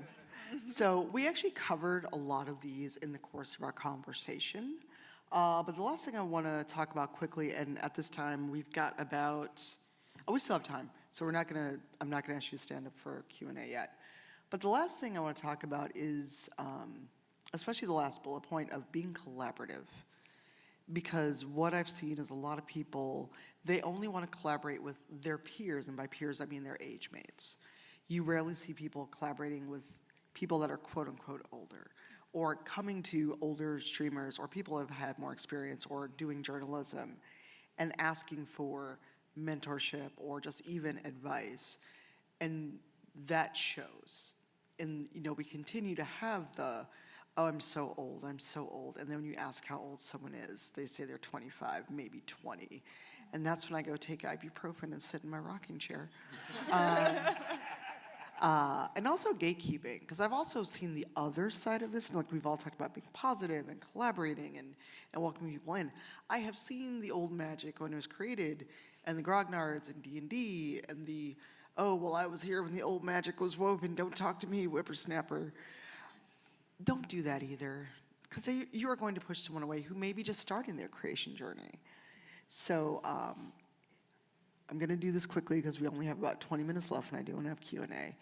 So we actually covered a lot of these in the course of our conversation. But the last thing I want to talk about quickly, and at this time we've got about, we still have time. So I'm not gonna ask you to stand up for Q&A yet. But the last thing I want to talk about is, especially the last bullet point of being collaborative. Because what I've seen is a lot of people, they only want to collaborate with their peers, and by peers I mean their age mates. You rarely see people collaborating with people that are quote unquote older, or coming to older streamers or people who have had more experience or doing journalism and asking for mentorship or just even advice. And that shows. And we continue to have the, oh, I'm so old, I'm so old. And then when you ask how old someone is, they say they're 25, maybe 20. And that's when I go take ibuprofen and sit in my rocking chair. And also gatekeeping, because I've also seen the other side of this, and like we've all talked about being positive and collaborating and welcoming people in. I have seen the old magic when it was created, and the grognards and D&D, and the, oh, well, I was here when the old magic was woven, don't talk to me, whippersnapper. Don't do that either, because you are going to push someone away who may be just starting their creation journey. So I'm going to do this quickly because we only have about 20 minutes left and I do want to have Q&A.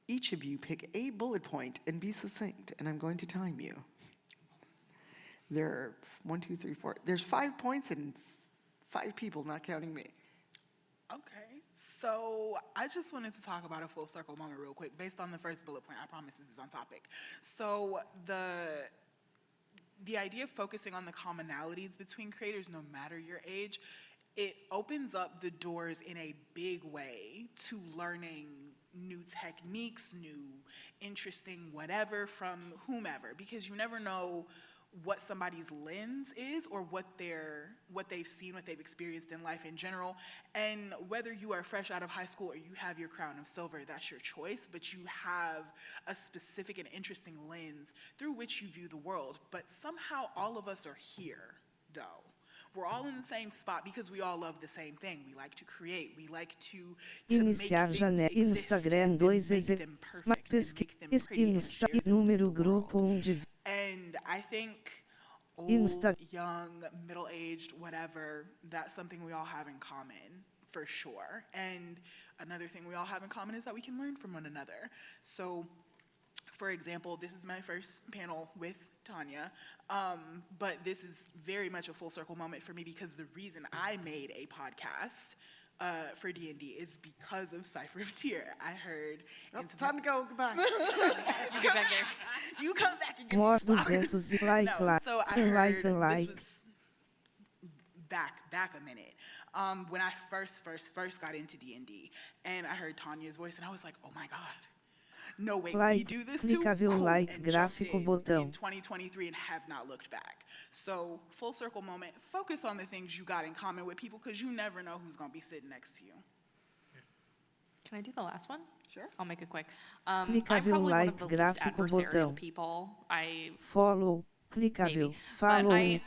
Each of you pick a bullet point and be succinct, and I'm going to time you. There are 1, 2, 3, 4. There's 5 points and 5 people, not counting me. Okay, so I just wanted to talk about a full circle moment real quick based on the first bullet point. I promise this is on topic. So the idea of focusing on the commonalities between creators, no matter your age, it opens up the doors in a big way to learning new techniques, new interesting whatever from whomever, because you never know what somebody's lens is or what they've seen, what they've experienced in life in general. And whether you are fresh out of high school or you have your crown of silver, that's your choice, but you have a specific and interesting lens through which you view the world. But somehow all of us are here, though. We're all in the same spot because we all love the same thing. We like to create. We like to Iniciar make janela. things exist Instagram and 2 make them perfect and make them pretty and Insta share them número with the grupo world. de And I think old, Insta- young, middle-aged, whatever, that's something we all have in common, for sure. And another thing we all have in common is that we can learn from one another. So, for example, this is my first panel with Tanya, but this is very much a full circle moment for me because the reason I made a podcast for D&D is because of Cypher of Tyr. I heard... Oh, time to go, goodbye. You get back there. You come back and get More these flowers. 200 like, No, like, so I like, heard like. this was back a minute. When I first got into D&D, and I heard Tanya's voice, and I was like, oh my God. No, wait, we Like, do this too? clicável Cool. like And jumped gráfico in botão. 2023 and have not looked back. So, full circle moment, focus on the things you got in common with people because you never know who's going to be sitting next to you. Can I do the last one? Sure. I'll make it quick. I'm Clicável probably one like of the least gráfico adversarial botão. people. I Follow, clicável, maybe, but follow, I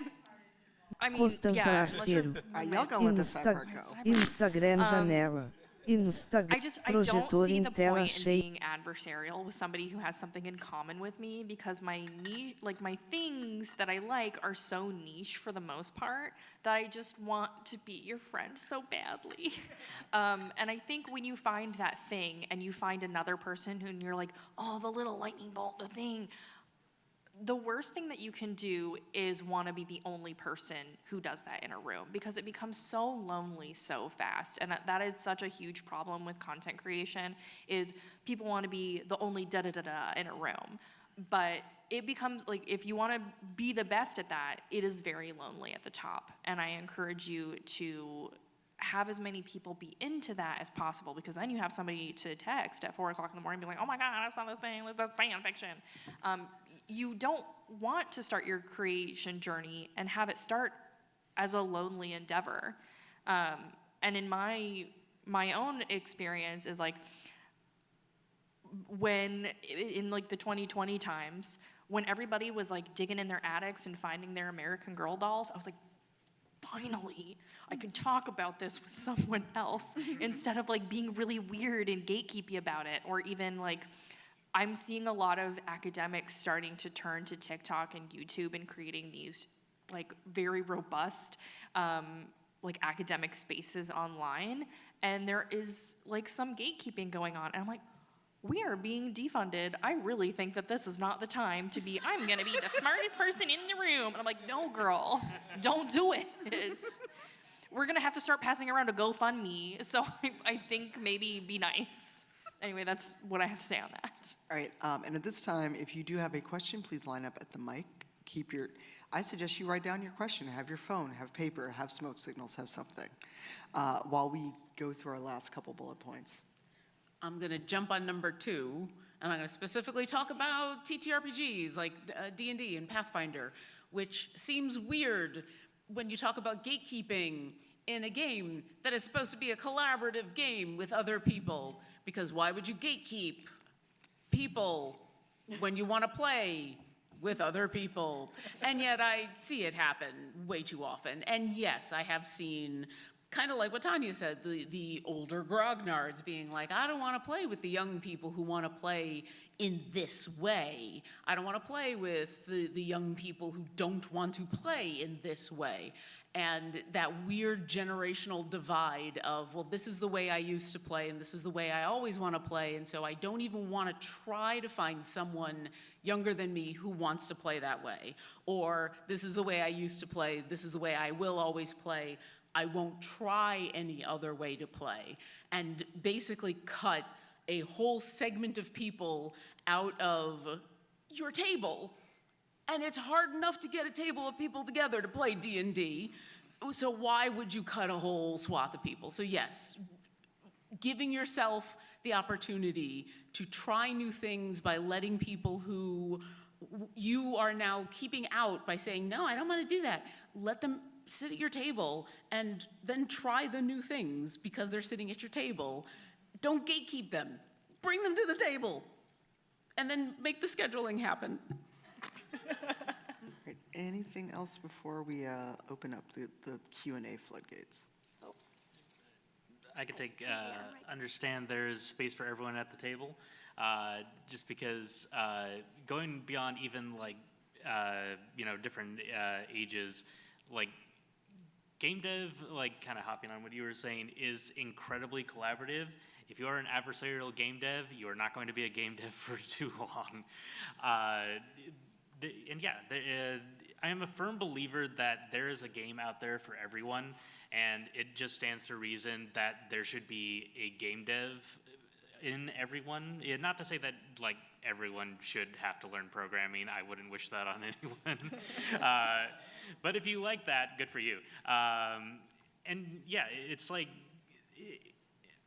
mean, Constância yeah, unless you're Laceiro. Y'all go let the side part go. Instagram janela. Instagram I don't projetor see em the tela point in cheia. being adversarial with somebody who has something in common with me because my niche, like my things that I like are so niche for the most part that I just want to be your friend so badly. And I think when you find that thing and you find another person who and you're like, oh, the little lightning bolt, the thing, the worst thing that you can do is want to be the only person who does that in a room because it becomes so lonely so fast. And that is such a huge problem with content creation is people want to be the only da-da-da-da in a room. But it becomes like if you want to be the best at that, it is very lonely at the top. And I encourage you to have as many people be into that as possible because then you have somebody to text at 4 o'clock in the morning and be like, oh my God, I saw this thing, that's fan fiction. You don't want to start your creation journey and have it start as a lonely endeavor. And in my own experience is like when in like the 2020 times when everybody was like digging in their attics and finding their American Girl dolls, I was like, finally, I can talk about this with someone else instead of like being really weird and gatekeepy about it. Or even like, I'm seeing a lot of academics starting to turn to TikTok and YouTube and creating these like very robust like academic spaces online. and there is like some gatekeeping going on. And I'm like, we are being defunded. I really think that this is not the time to be, I'm gonna be the smartest person in the room. And I'm like, no, girl, don't do it. We're gonna have to start passing around a GoFundMe. So I think maybe be nice. Anyway, that's what I have to say on that. All right, and at this time, if you do have a question, please line up at the mic. I suggest you write down your question, have your phone, have paper, have smoke signals, have something, while we go through our last couple bullet points. I'm going to jump on number 2, and I'm going to specifically talk about TTRPGs like D&D and Pathfinder, which seems weird when you talk about gatekeeping in a game that is supposed to be a collaborative game with other people, because why would you gatekeep people when you want to play with other people? And yet I see it happen way too often. And yes, I have seen, kind of like what Tanya said, the older grognards being like, I don't want to play with the young people who want to play in this way. I don't want to play with the young people who don't want to play in this way. And that weird generational divide of, well, this is the way I used to play, and this is the way I always want to play, and so I don't even want to try to find someone younger than me who wants to play that way. Or, this is the way I used to play, this is the way I will always play, I won't try any other way to play. And basically cut a whole segment of people out of your table. And it's hard enough to get a table of people together to play D&D. So why would you cut a whole swath of people? So yes, giving yourself the opportunity to try new things by letting people who you are now keeping out by saying, no, I don't want to do that. Let them sit at your table and then try the new things because they're sitting at your table. Don't gatekeep them. Bring them to the table. And then make the scheduling happen. Right, anything else before we open up the Q&A floodgates? I could take, understand there's space for everyone at the table, just because going beyond even like, different ages, like game dev, like kind of hopping on what you were saying, is incredibly collaborative. If you are an adversarial game dev, you are not going to be a game dev for too long. I am a firm believer that there is a game out there for everyone, and it just stands to reason that there should be a game dev in everyone. Not to say that like everyone should have to learn programming. I wouldn't wish that on anyone. But if you like that, good for you. And yeah, it's like,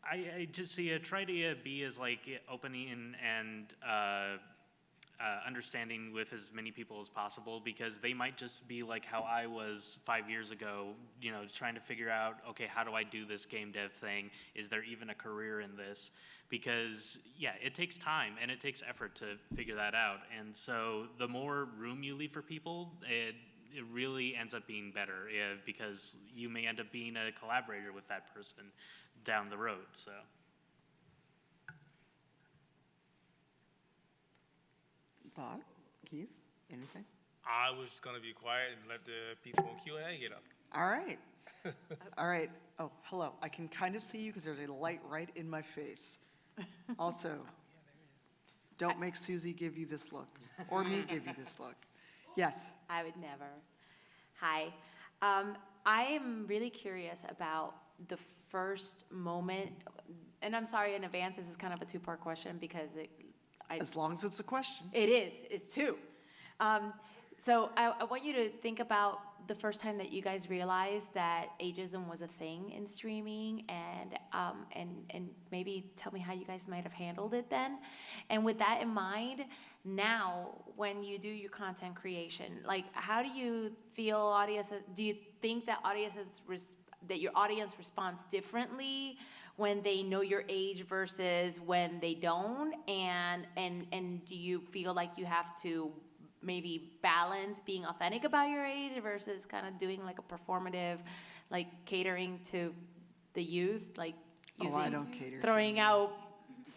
I just try to be as like opening and understanding with as many people as possible, because they might just be like how I was 5 years ago, trying to figure out, okay, how do I do this game dev thing? Is there even a career in this? Because yeah, it takes time and it takes effort to figure that out. And so the more room you leave for people, it really ends up being better, because you may end up being a collaborator with that person down the road. So. Thought? Keith? Anything? I was just going to be quiet and let the people in Q&A get up. All right. All right. Oh, hello. I can kind of see you because there's a light right in my face. Also, don't make Susie give you this look, or me give you this look. Yes? I would never. Hi. I am really curious about the first moment, and I'm sorry in advance, this is kind of a two-part question because As long as it's a question. it is, it's two. So I want you to think about the first time that you guys realized that ageism was a thing in streaming, and maybe tell me how you guys might have handled it then. And with that in mind, now when you do your content creation, like how do you feel audiences? Do you think that your audience responds differently when they know your age versus when they don't? And do you feel like you have to maybe balance being authentic about your age versus kind of doing like a performative, like catering to the youth, like using, I don't cater to throwing the out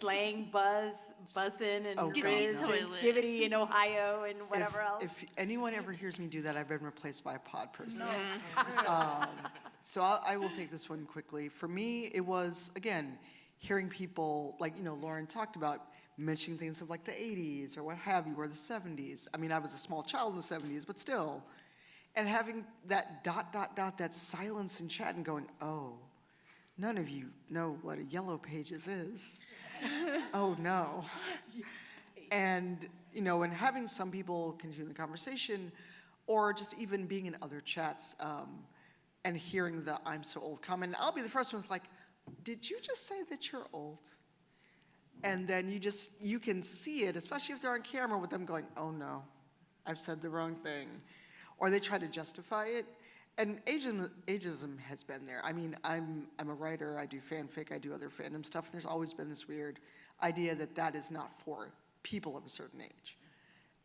slang, buzzing, and Oh, frizz, God, no. and skibbity in Ohio and whatever else. If anyone ever hears me do that, I've been replaced by a pod person. So I will take this one quickly. For me, it was, again, hearing people, like, Lauren talked about mentioning things of like the 80s or what have you, or the 70s. I mean, I was a small child in the 70s, but still. And having that ... that silence in chat and going, oh, none of you know what a Yellow Pages is. Oh, no. And, and having some people continue the conversation, or just even being in other chats, and hearing the "I'm so old" comment. I'll be the first one who's like, did you just say that you're old? And then you can see it, especially if they're on camera, with them going, oh no, I've said the wrong thing. Or they try to justify it. And ageism has been there. I mean, I'm a writer, I do fanfic, I do other fandom stuff, and there's always been this weird idea that that is not for people of a certain age.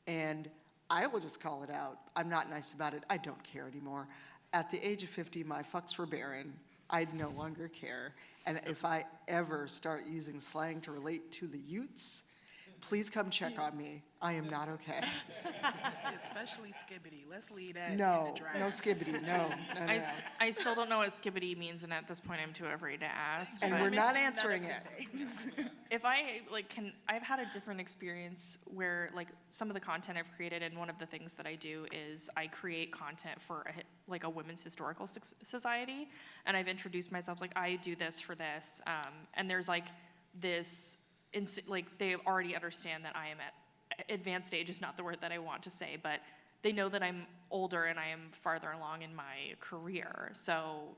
And I will just call it out. I'm not nice about it. I don't care anymore. At the age of 50, my fucks were barren. I no longer care. And if I ever start using slang to relate to the Utes, please come check on me. I am not okay. Especially skibbity. Let's leave that in No, the draft. no skibbity, no. I still don't know what skibbity means, and at this point, I'm too afraid to ask. And but we're not answering it. if I I've had a different experience where some of the content I've created, and one of the things that I do is I create content for a women's historical society, and I've introduced myself I do this for this, and there's this. They already understand that I am at advanced age is not the word that I want to say, but they know that I'm older and I am farther along in my career. So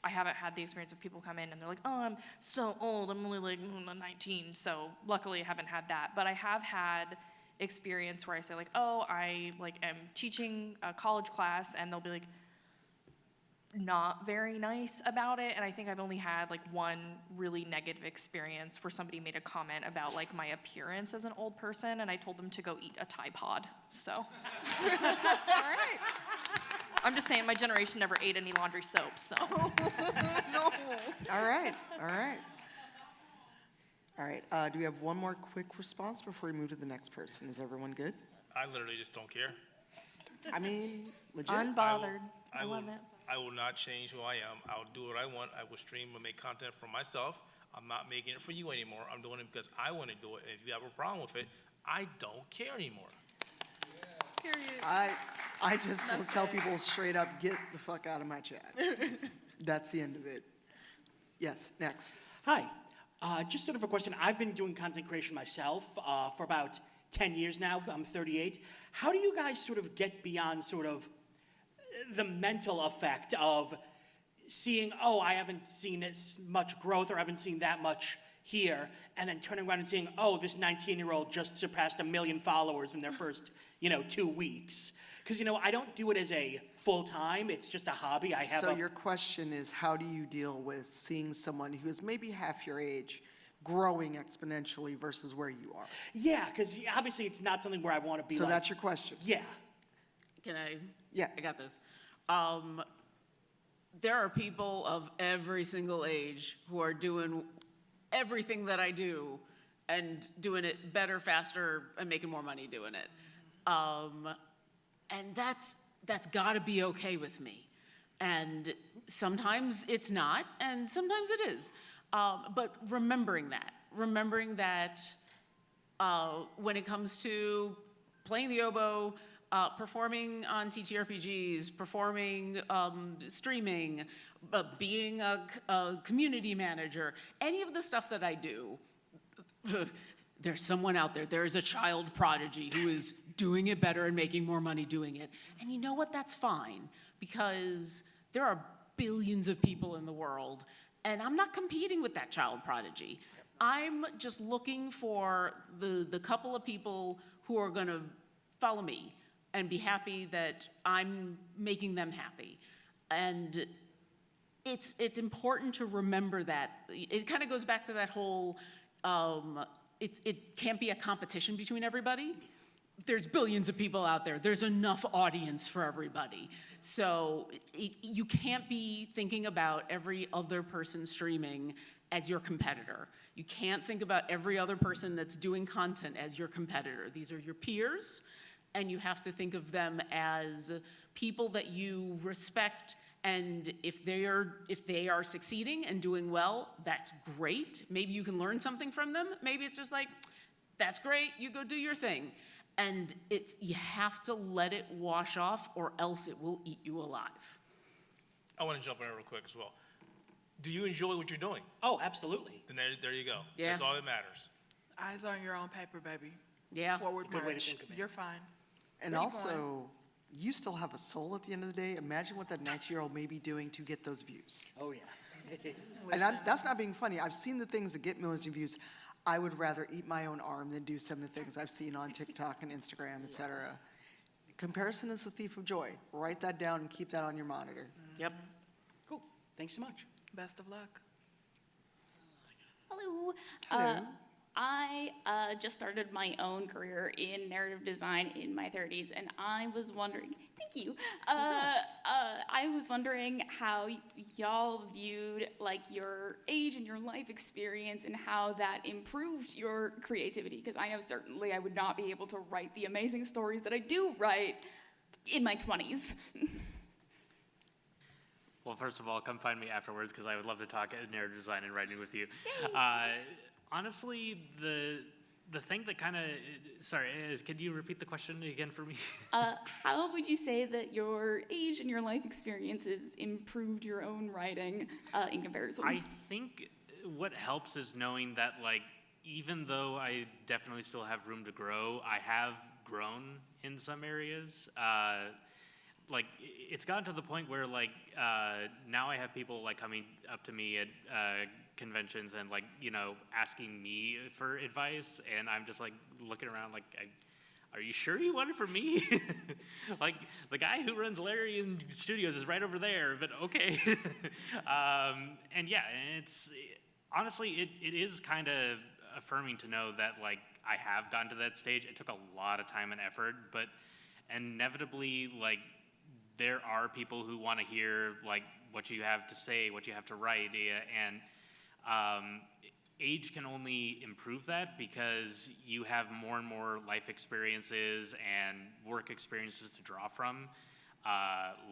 I haven't had the experience of people come in and they're like, oh, I'm so old, I'm only 19. So luckily I haven't had that, but I have had experience where I say oh, I am teaching a college class, and they'll be not very nice about it. And I think I've only had one really negative experience where somebody made a comment about my appearance as an old person, and I told them to go eat a Tide Pod. So All right. I'm just saying my generation never ate any laundry soap, so No. All right, all right. All right, do we have one more quick response before we move to the next person? Is everyone good? I literally just don't care. I mean, legit. unbothered. I love it. I will not change who I am. I'll do what I want. I will stream and make content for myself. I'm not making it for you anymore. I'm doing it because I want to do it. And if you have a problem with it, I don't care anymore. Period. I just will tell people straight up, get the fuck out of my chat. That's the end of it. Yes, next. Hi. Just sort of a question. I've been doing content creation myself for about 10 years now. I'm 38. How do you guys sort of get beyond sort of the mental effect of seeing, oh, I haven't seen as much growth, or I haven't seen that much here, and then turning around and seeing, oh, this 19-year-old just surpassed 1 million followers in their first, 2 weeks? Because, I don't do it as a full-time, it's just a hobby. So your question is, how do you deal with seeing someone who is maybe half your age growing exponentially versus where you are? Yeah, because obviously it's not something where I want to be So that's your question? Yeah. Can I? Yeah. I got this. There are people of every single age who are doing everything that I do and doing it better, faster, and making more money doing it. And that's got to be okay with me. And sometimes it's not, and sometimes it is. But remembering that when it comes to playing the oboe, performing on TTRPGs, performing, streaming, being a community manager, any of the stuff that I do, there's someone out there. There is a child prodigy who is doing it better and making more money doing it. And you know what? That's fine, because there are billions of people in the world, and I'm not competing with that child prodigy. I'm just looking for the couple of people who are going to follow me and be happy that I'm making them happy. And it's important to remember that. It kind of goes back to that whole, it can't be a competition between everybody. There's billions of people out there. There's enough audience for everybody. So you can't be thinking about every other person streaming as your competitor. You can't think about every other person that's doing content as your competitor. These are your peers, and you have to think of them as people that you respect And if they are succeeding and doing well, that's great. Maybe you can learn something from them. Maybe it's just like, that's great, you go do your thing. And you have to let it wash off or else it will eat you alive. I want to jump in real quick as well. Do you enjoy what you're doing? Oh, absolutely. Then there you go. Yeah. That's all that matters. Eyes on your own paper, baby. Yeah. Forward It's a good way to march. think of it. You're fine. And Where you also, you still have a soul at the end of the day. Imagine what that 19-year-old may be doing to get those views. Oh, yeah. And that's not being funny. I've seen the things that get millions of views. I would rather eat my own arm than do some of the things I've seen on TikTok and Instagram, et cetera. Comparison is the thief of joy. Write that down and keep that on your monitor. Yep. Cool. Thanks so much. Best of luck. Hello. Hello. I just started my own career in narrative design in my 30s, and I was wondering, thank you. I was wondering how y'all viewed like your age and your life experience and how that improved your creativity, because I know certainly I would not be able to write the amazing stories that I do write in my 20s. Well, first of all, come find me afterwards because I would love to talk narrative design and writing with you. Honestly, the thing that kind of, sorry, could you repeat the question again for me? How would you say that your age and your life experiences improved your own writing in comparison? I think what helps is knowing that, like, even though I definitely still have room to grow, I have grown in some areas. Like, it's gotten to the point where, like, now I have people, like, coming up to me at conventions and, like, you know, asking me for advice, and I'm just, like, looking around like, are you sure you want it from me? Like, the guy who runs Larian Studios is right over there, but okay. And yeah, it's, honestly, it is kind of affirming to know that, like, I have gotten to that stage. It took a lot of time and effort, but inevitably, like, there are people who want to hear, like, what you have to say, what you have to write, and age can only improve that because you have more and more life experiences and work experiences to draw from.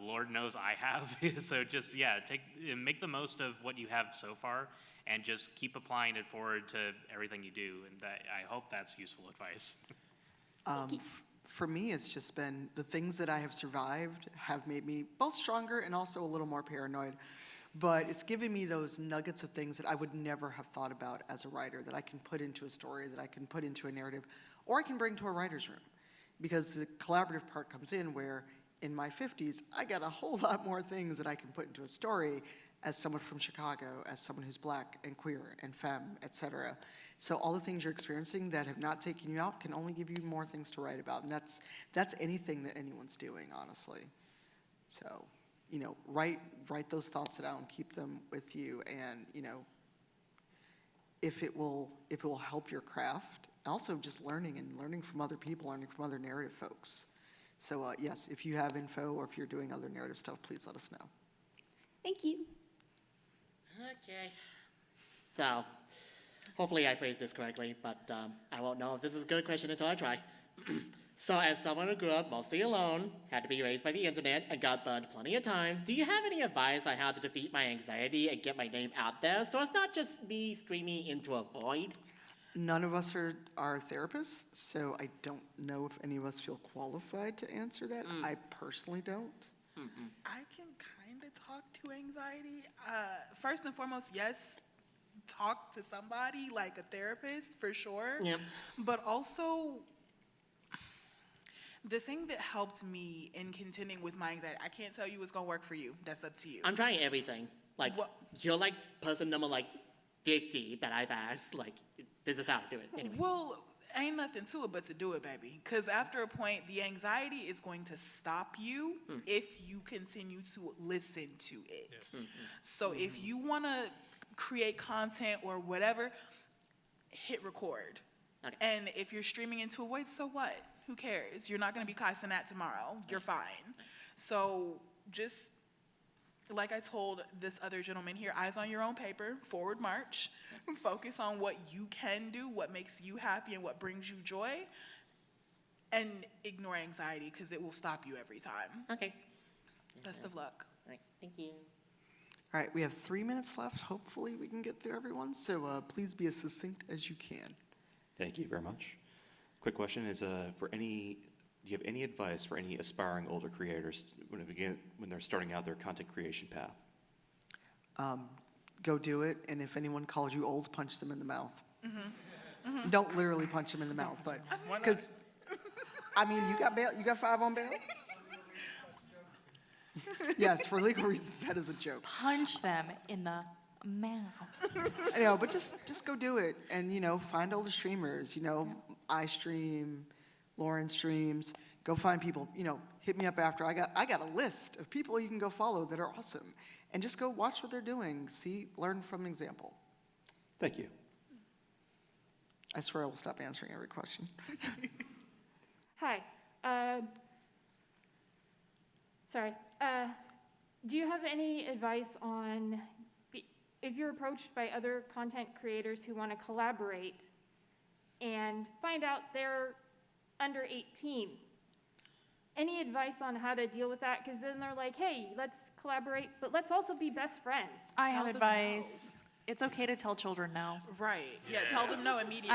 Lord knows I have. So just, yeah, make the most of what you have so far and just keep applying it forward to everything you do. And I hope that's useful advice. For me, it's just been the things that I have survived have made me both stronger and also a little more paranoid. But it's given me those nuggets of things that I would never have thought about as a writer, that I can put into a story, that I can put into a narrative, or I can bring to a writer's room. Because the collaborative part comes in where in my 50s, I got a whole lot more things that I can put into a story as someone from Chicago, as someone who's black and queer and femme, et cetera. So all the things you're experiencing that have not taken you out can only give you more things to write about. And that's anything that anyone's doing, honestly. So, you know, write those thoughts down, keep them with you, and, you know, if it will help your craft, also just learning from other people, learning from other narrative folks. So yes, if you have info or if you're doing other narrative stuff, please let us know. Thank you. Okay. So, hopefully I phrased this correctly, but I won't know if this is a good question until I try. So, as someone who grew up mostly alone, had to be raised by the internet, and got burned plenty of times, do you have any advice on how to defeat my anxiety and get my name out there so it's not just me streaming into a void? None of us are therapists, so I don't know if any of us feel qualified to answer that. I personally don't. I can kind of talk to anxiety. First and foremost, yes, talk to somebody like a therapist for sure. Yep. But also, the thing that helped me in contending with my anxiety, I can't tell you what's gonna work for you. That's up to you. I'm trying everything. Like, What? you're like person number like 50 that I've asked. Like, this is how to do it. Anyway. Well, ain't nothing to it but to do it, baby. Because after a point, the anxiety is going to stop you if you continue to listen to it. Yes. So if you want to create content or whatever, hit record. Okay. And if you're streaming into a void, so what? Who cares? You're not going to be cussing that tomorrow. You're fine. So just like I told this other gentleman here, eyes on your own paper, forward march, focus on what you can do, what makes you happy and what brings you joy, and ignore anxiety because it will stop you every time. Okay. Best of luck. Right, thank you. All right, we have 3 minutes left. Hopefully we can get through everyone, so please be as succinct as you can. Thank you very much. Quick question is, do you have any advice for any aspiring older creators when they're starting out their content creation path? Go do it, and if anyone calls you old, punch them in the mouth. Don't literally punch them in the mouth, but because I mean, you got bail, you got 5 on bail. Yes, for legal reasons, that is a joke. Punch them in the mouth. I know, but just go do it, and find older streamers. I stream, Lauren streams. Go find people. Hit me up after. I got a list of people you can go follow that are awesome, and just go watch what they're doing. See, learn from an example. Thank you. I swear I will stop answering every question. Hi. Sorry. Do you have any advice on if you're approached by other content creators who want to collaborate and find out they're under 18? Any advice on how to deal with that? Because then they're like, hey, let's collaborate, but let's also be best friends. I have Tell them advice. It's okay to tell children no. Right. Yeah, tell them no immediately.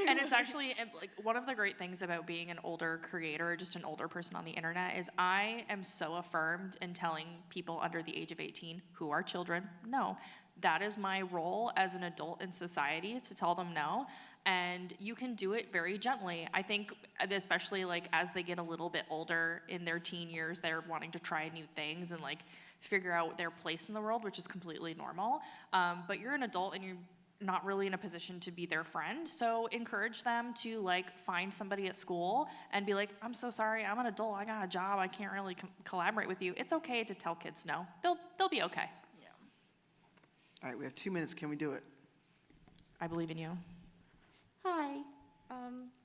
And it's actually like one of the great things about being an older creator or just an older person on the internet is I am so affirmed in telling people under the age of 18 who are children no. That is my role as an adult in society, to tell them no. And you can do it very gently. I think especially like as they get a little bit older in their teen years, they're wanting to try new things and like figure out their place in the world, which is completely normal. But you're an adult and you're not really in a position to be their friend. So encourage them to like find somebody at school and be like, I'm so sorry, I'm an adult, I got a job, I can't really collaborate with you. It's okay to tell kids no. They'll be okay. Yeah. All right, we have 2 minutes. Can we do it? I believe in you. Hi.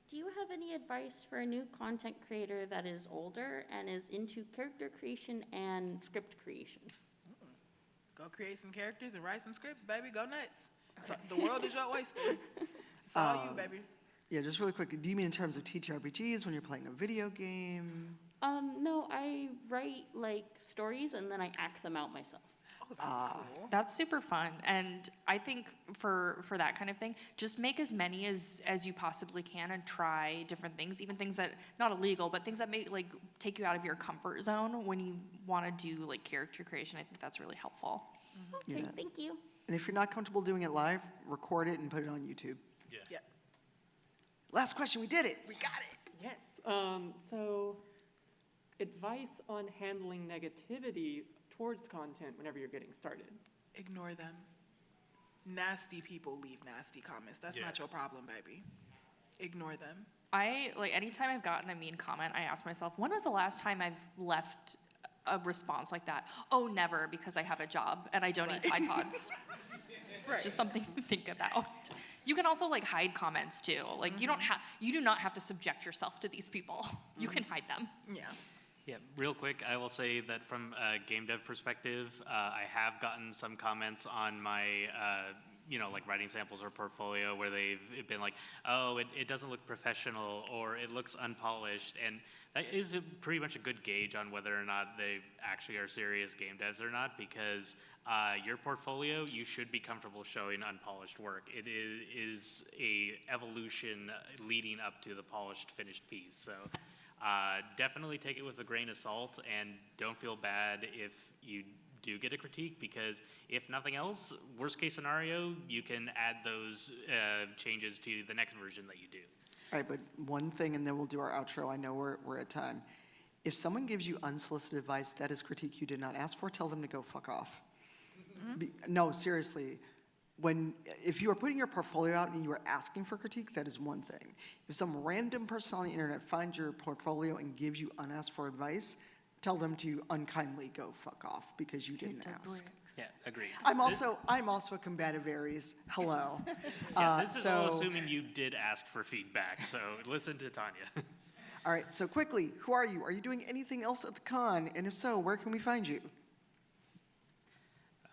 Do you have any advice for a new content creator that is older and is into character creation and script creation? Go create some characters and write some scripts, baby. Go nuts. So, the world is your oyster. It's all you, baby. Yeah, just really quick. Do you mean in terms of TTRPGs when you're playing a video game? No, I write like stories and then I act them out myself. Oh, that's cool. That's super fun. And I think for that kind of thing, just make as many as you possibly can and try different things, even things that, not illegal, but things that may like take you out of your comfort zone when you want to do like character creation. I think that's really helpful. Okay, Yeah. thank you. And if you're not comfortable doing it live, record it and put it on YouTube. Yeah. Last question. We did it. We got it. Yes. So, advice on handling negativity towards content whenever you're getting started. Ignore them. Nasty people leave nasty comments. That's not your problem, baby. Ignore them. I, like, anytime I've gotten a mean comment, I ask myself, when was the last time I've left a response like that? Oh, never, because I have a job and I don't eat Tide Pods. Right. Just something to think about. You can also like hide comments too. Like you do not have to subject yourself to these people. You can hide them. Yeah. Yeah, real quick, I will say that from a game dev perspective, I have gotten some comments on my, like writing samples or portfolio where they've been like, oh, it doesn't look professional or it looks unpolished. And that is pretty much a good gauge on whether or not they actually are serious game devs or not, because your portfolio, you should be comfortable showing unpolished work. It is a evolution leading up to the polished, finished piece. So. Definitely take it with a grain of salt and don't feel bad if you do get a critique, because if nothing else, worst case scenario, you can add those changes to the next version that you do. All right, but one thing, and then we'll do our outro. I know we're at time. If someone gives you unsolicited advice, that is critique you did not ask for, tell them to go fuck off. No, seriously. If you are putting your portfolio out and you are asking for critique, that is one thing. If some random person on the internet finds your portfolio and gives you unasked for advice, tell them to unkindly go fuck off because you didn't ask. Yeah, agreed. I'm also a combative Aries. Hello. Yeah, this is all assuming you did ask for feedback, so listen to Tanya. All right, so quickly, who are you? Are you doing anything else at the con? And if so, where can we find you?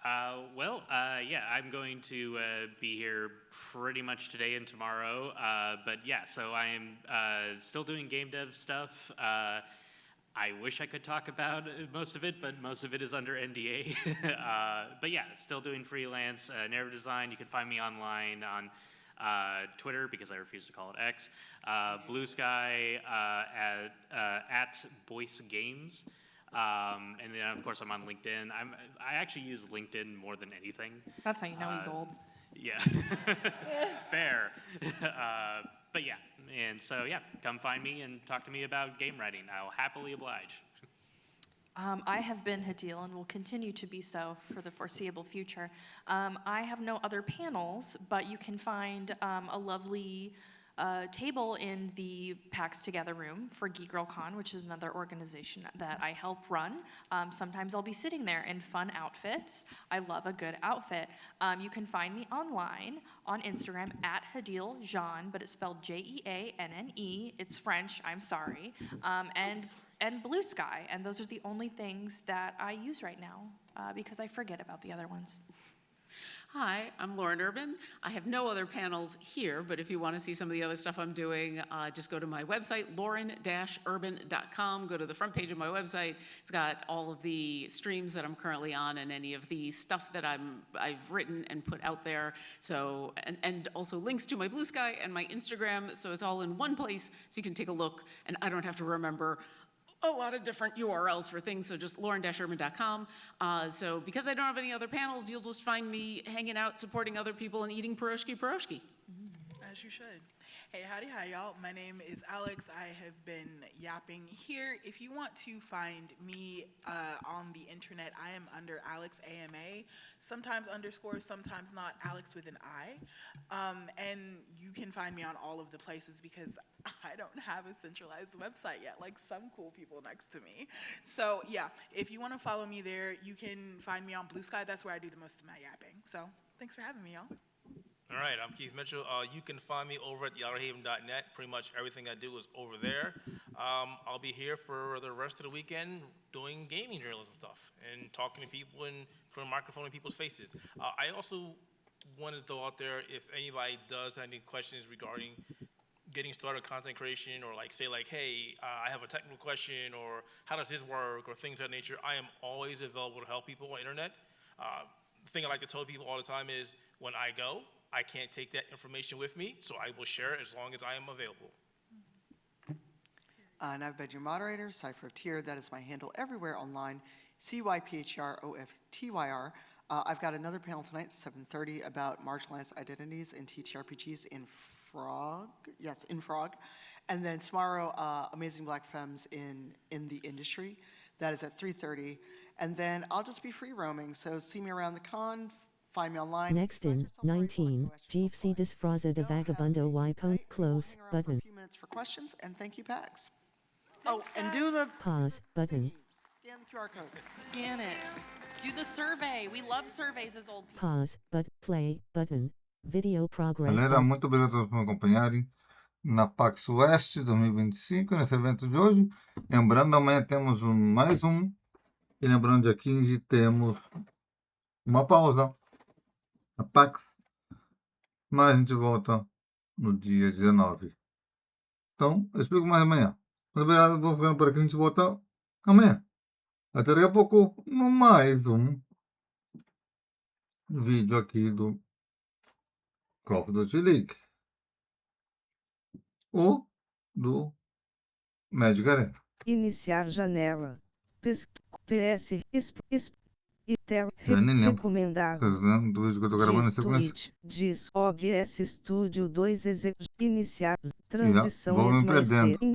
Yeah, I'm going to be here pretty much today and tomorrow. But yeah, so I am still doing game dev stuff. I wish I could talk about most of it, but most of it is under NDA. But yeah, still doing freelance narrative design. You can find me online on Twitter, because I refuse to call it X, Blue Sky, at Boyce Games. And then, of course, I'm on LinkedIn. I actually use LinkedIn more than anything. That's how you know he's old. Yeah, fair. But yeah, and so yeah, come find me and talk to me about game writing. I'll happily oblige. I have been Hadil and will continue to be so for the foreseeable future. I have no other panels, but you can find a lovely table in the PAX Together room for Geek Girl Con, which is another organization that I help run. Sometimes I'll be sitting there in fun outfits. I love a good outfit. You can find me online on Instagram at Hadil Jean, but it's spelled Jeanne. It's French, I'm sorry. And Blue Sky, and those are the only things that I use right now because I forget about the other ones. Hi, I'm Lauren Urban. I have no other panels here, but if you want to see some of the other stuff I'm doing, just go to my website, lauren-urban.com. Go to the front page of my website. It's got all of the streams that I'm currently on and any of the stuff that I've written and put out there. So, and also links to my Blue Sky and my Instagram. So it's all in one place, so you can take a look, and I don't have to remember a lot of different URLs for things, so just lauren-urban.com. So because I don't have any other panels, you'll just find me hanging out, supporting other people, and eating pierogi. As you should. Hey, howdy, hi, y'all. My name is Alex. I have been yapping here. If you want to find me on the internet, I am under Alex AMA, sometimes underscore, sometimes not, Alex with an I. And you can find me on all of the places because I don't have a centralized website yet, like some cool people next to me. So yeah, if you want to follow me there, you can find me on Blue Sky. That's where I do the most of my yapping. So thanks for having me, y'all. All right, I'm Keith Mitchell. You can find me over at theouterhaven.net. Pretty much everything I do is over there. I'll be here for the rest of the weekend doing gaming journalism stuff and talking to people and putting a microphone in people's faces. I also wanted to throw out there, if anybody does have any questions regarding getting started content creation, or say hey, I have a technical question, or how does this work, or things of that nature, I am always available to help people on the internet. The thing I like to tell people all the time is when I go, I can't take that information with me, so I will share it as long as I am available. And I've been your moderator, Cypher of Tyr. That is my handle everywhere online, CYPHEROFTYR. I've got another panel tonight, 7:30, about marginalized identities in TTRPGs in Frog. Yes, in Frog. And then tomorrow, Amazing Black Femmes in the Industry. That is at 3:30. And then I'll just be free roaming, so see me around the con. Find me online. Next in 19, GFC Disfraza de Vagabundo y Pon close button. A few minutes for questions, and thank you, PAX. Oh, and do the Pause button. scan the QR code. Scan it. Do the survey. We love surveys as old people. Pause but play button. Video progress. Galera, muito obrigado a todos por me acompanharem na PAX West 2025, nesse evento de hoje. Lembrando, amanhã temos mais um. E lembrando, dia 15 temos uma pausa. A PAX, mas a gente volta no dia 19. Então, eu explico mais amanhã. Muito obrigado, vou ficando por aqui, a gente volta amanhã. Até daqui a pouco, no mais um vídeo aqui do Call of Duty League. Ou do Magic Arena. Iniciar janela. PS. Já nem lembro. Recomendado. Do vídeo que eu tô gravando na sequência. Diz OBS Studio 2 iniciar transição vou me perdendo.